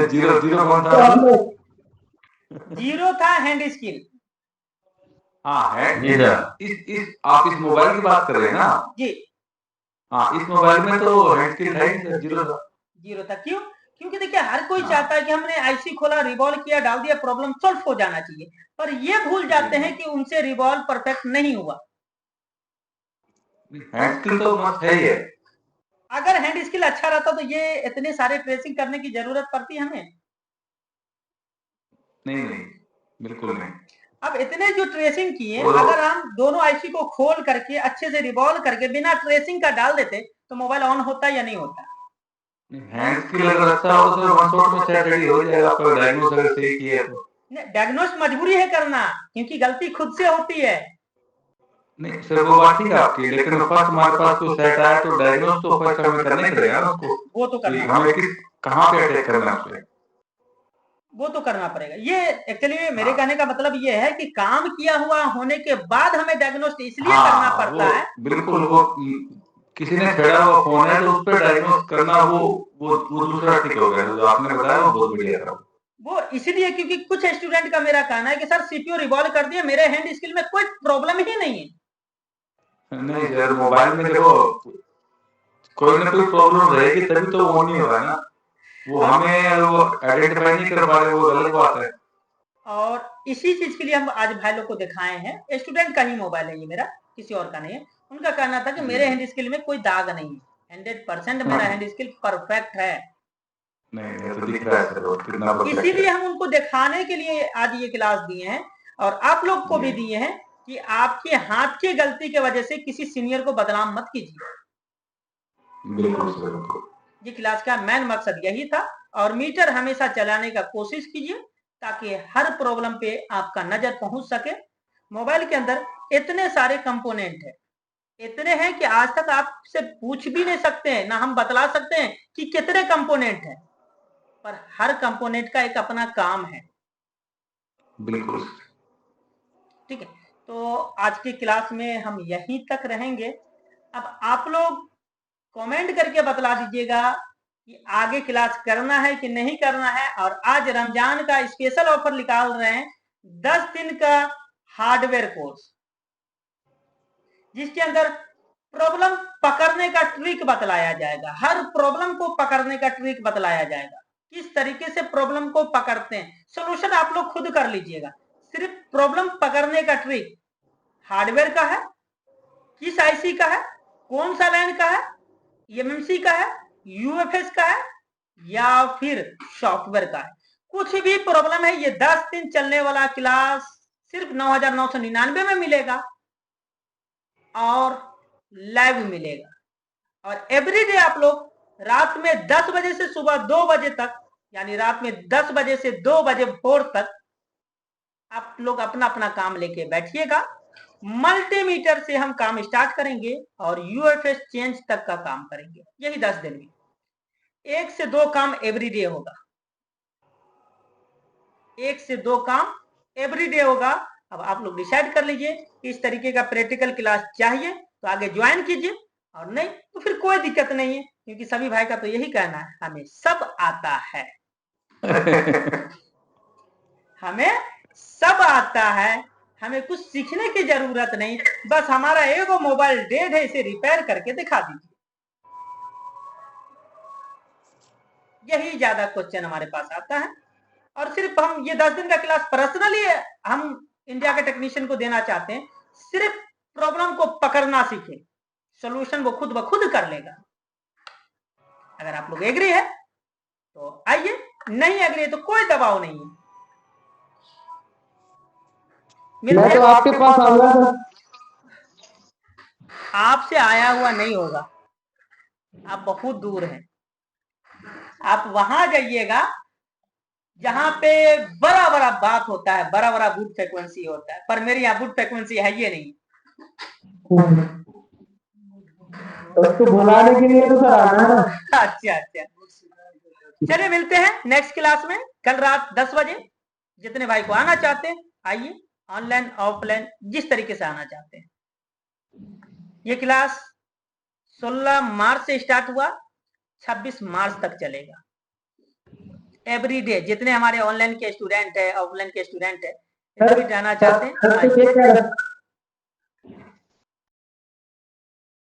जीरो जीरो कौन था? जीरो था हैंड स्किल। हाँ है जी सर। इस आप इस मोबाइल की बात कर रहे हैं ना? जी हाँ, इस मोबाइल में तो हैंड स्किल है ही सर, जीरो था। जीरो था, क्यों? क्योंकि देखिए हर कोई चाहता है कि हमने आईसी खोला, रिवॉल्व किया, डाल दिया, प्रॉब्लम सॉल्व हो जाना चाहिए, पर ये भूल जाते हैं कि उनसे रिवॉल्व परफेक्ट नहीं हुआ। हैंड स्किल तो मस्त है ही है। अगर हैंड स्किल अच्छा रहता तो ये इतने सारे ट्रेसिंग करने की जरूरत पड़ती हमें? नहीं नहीं, बिल्कुल नहीं। अब इतने जो ट्रेसिंग किए, अगर हम दोनों आईसी को खोल करके अच्छे से रिवॉल्व करके बिना ट्रेसिंग का डाल देते तो मोबाइल ऑन होता या नहीं होता? हैंड स्किल अगर अच्छा हो तो वन शॉट में सेट रेडी हो जाएगा, आपका डायग्नोस अगर सही किया तो। डायग्नोस मजबूरी है करना, क्योंकि गलती खुद से होती है। नहीं सर, वो बात ठीक है आपकी, लेकिन फर्स्ट हमारे पास कोई सेट आया तो डायग्नोस तो फर्स्ट हमें करना ही पड़ेगा ना उसको। वो तो करना, हमें कहाँ पे अटैक करना है उसपे, वो तो करना पड़ेगा। ये एक्चुअली मेरे कहने का मतलब ये है कि काम किया हुआ होने के बाद हमें डायग्नोस्ट इसलिए करना पड़ता है। बिल्कुल, वो किसी ने छेड़ा हुआ फोन है तो उस पर डायग्नोस करना वो दूसरा ठीक हो गया, जो आपने बताया वो बहुत बढ़िया था। वो इसलिए क्योंकि कुछ स्टूडेंट का मेरा कहना है कि सर सीपीयू रिवॉल्व कर दिया, मेरे हैंड स्किल में कोई प्रॉब्लम ही नहीं है। नहीं सर, मोबाइल में देखो कोई ना कोई प्रॉब्लम रहेगी तभी तो ऑन नहीं हो रहा है ना, वो हमें वो आइडेंटिफाई नहीं कर पा रहे, वो गलत बात है। और इसी चीज के लिए हम आज भाई लोग को दिखाए हैं। स्टूडेंट का ही मोबाइल है ये मेरा, किसी और का नहीं है। उनका कहना था कि मेरे हैंड स्किल में कोई दाग नहीं है, 100% मेरा हैंड स्किल परफेक्ट है। नहीं तो दिख रहा है सर, वो कितना परफेक्ट है। इसीलिए हम उनको दिखाने के लिए आज ये क्लास दिए हैं, और आप लोग को भी दिए हैं कि आपके हाथ की गलती की वजह से किसी सीनियर को बदनाम मत कीजिए। बिल्कुल सर, बिल्कुल। ये क्लास का मेन मकसद यही था। और मीटर हमेशा चलाने का कोशिश कीजिए ताकि हर प्रॉब्लम पे आपका नजर पहुंच सके। मोबाइल के अंदर इतने सारे कंपोनेंट है, इतने हैं कि आज तक आपसे पूछ भी नहीं सकते हैं, ना हम बतला सकते हैं कि कितने कंपोनेंट हैं, पर हर कंपोनेंट का एक अपना काम है। बिल्कुल ठीक है, तो आज की क्लास में हम यहीं तक रहेंगे। अब आप लोग कमेंट करके बतला दीजिएगा कि आगे क्लास करना है कि नहीं करना है। और आज रमजान का स्पेशल ऑफर निकाल रहे हैं, 10 दिन का हार्डवेयर कोर्स, जिसके अंदर प्रॉब्लम पकड़ने का ट्रिक बतलाया जाएगा। हर प्रॉब्लम को पकड़ने का ट्रिक बतलाया जाएगा, किस तरीके से प्रॉब्लम को पकड़ते हैं। सोल्यूशन आप लोग खुद कर लीजिएगा, सिर्फ प्रॉब्लम पकड़ने का ट्रिक हार्डवेयर का है, किस आईसी का है, कौन सा लाइन का है, एमएमसी का है, यूएफएस का है, या फिर सॉफ्टवेयर का है। कुछ भी प्रॉब्लम है, ये 10 दिन चलने वाला क्लास सिर्फ 9,999 में मिलेगा और लाइव मिलेगा। और एवरीडे आप लोग रात में 10 बजे से सुबह 2 बजे तक, यानी रात में 10 बजे से 2 बजे भोर तक आप लोग अपना अपना काम लेके बैठिएगा। मल्टीमीटर से हम काम स्टार्ट करेंगे और यूएफएस चेंज तक का काम करेंगे, यही 10 दिन में 1 से 2 काम एवरीडे होगा, 1 से 2 काम एवरीडे होगा। अब आप लोग डिसाइड कर लीजिए कि इस तरीके का प्रैक्टिकल क्लास चाहिए तो आगे ज्वाइन कीजिए, और नहीं तो फिर कोई दिक्कत नहीं है, क्योंकि सभी भाई का तो यही कहना है हमें सब आता है। हमें सब आता है, हमें कुछ सीखने की जरूरत नहीं, बस हमारा एगो मोबाइल डेड है, इसे रिपेयर करके दिखा दीजिए। यही ज्यादा क्वेश्चन हमारे पास आता है। और सिर्फ हम ये 10 दिन का क्लास पर्सनली हम इंडिया के टेक्नीशियन को देना चाहते हैं। सिर्फ प्रॉब्लम को पकड़ना सीखे, सॉल्यूशन वो खुद ब खुद कर लेगा। अगर आप लोग एग्री है तो आइए, नहीं एग्री है तो कोई दबाव नहीं है। मैं तो आपके पास आऊंगा सर। आपसे आया हुआ नहीं होगा, आप बहुत दूर हैं। आप वहां जाइएगा जहां पे बड़ा बड़ा बात होता है, बड़ा बड़ा गुड फ्रीक्वेंसी होता है, पर मेरे यहाँ गुड फ्रीक्वेंसी है ये नहीं। उसको बुलाने के लिए तो सर आना है ना। अच्छा, चलिए मिलते हैं नेक्स्ट क्लास में कल रात 10 बजे। जितने भाई को आना चाहते हैं आइए, ऑनलाइन ऑफलाइन जिस तरीके से आना चाहते हैं। ये क्लास 16 मार्च से स्टार्ट हुआ, 26 मार्च तक चलेगा। एवरीडे जितने हमारे ऑनलाइन के स्टूडेंट है, ऑफलाइन के स्टूडेंट है, जाना चाहते हैं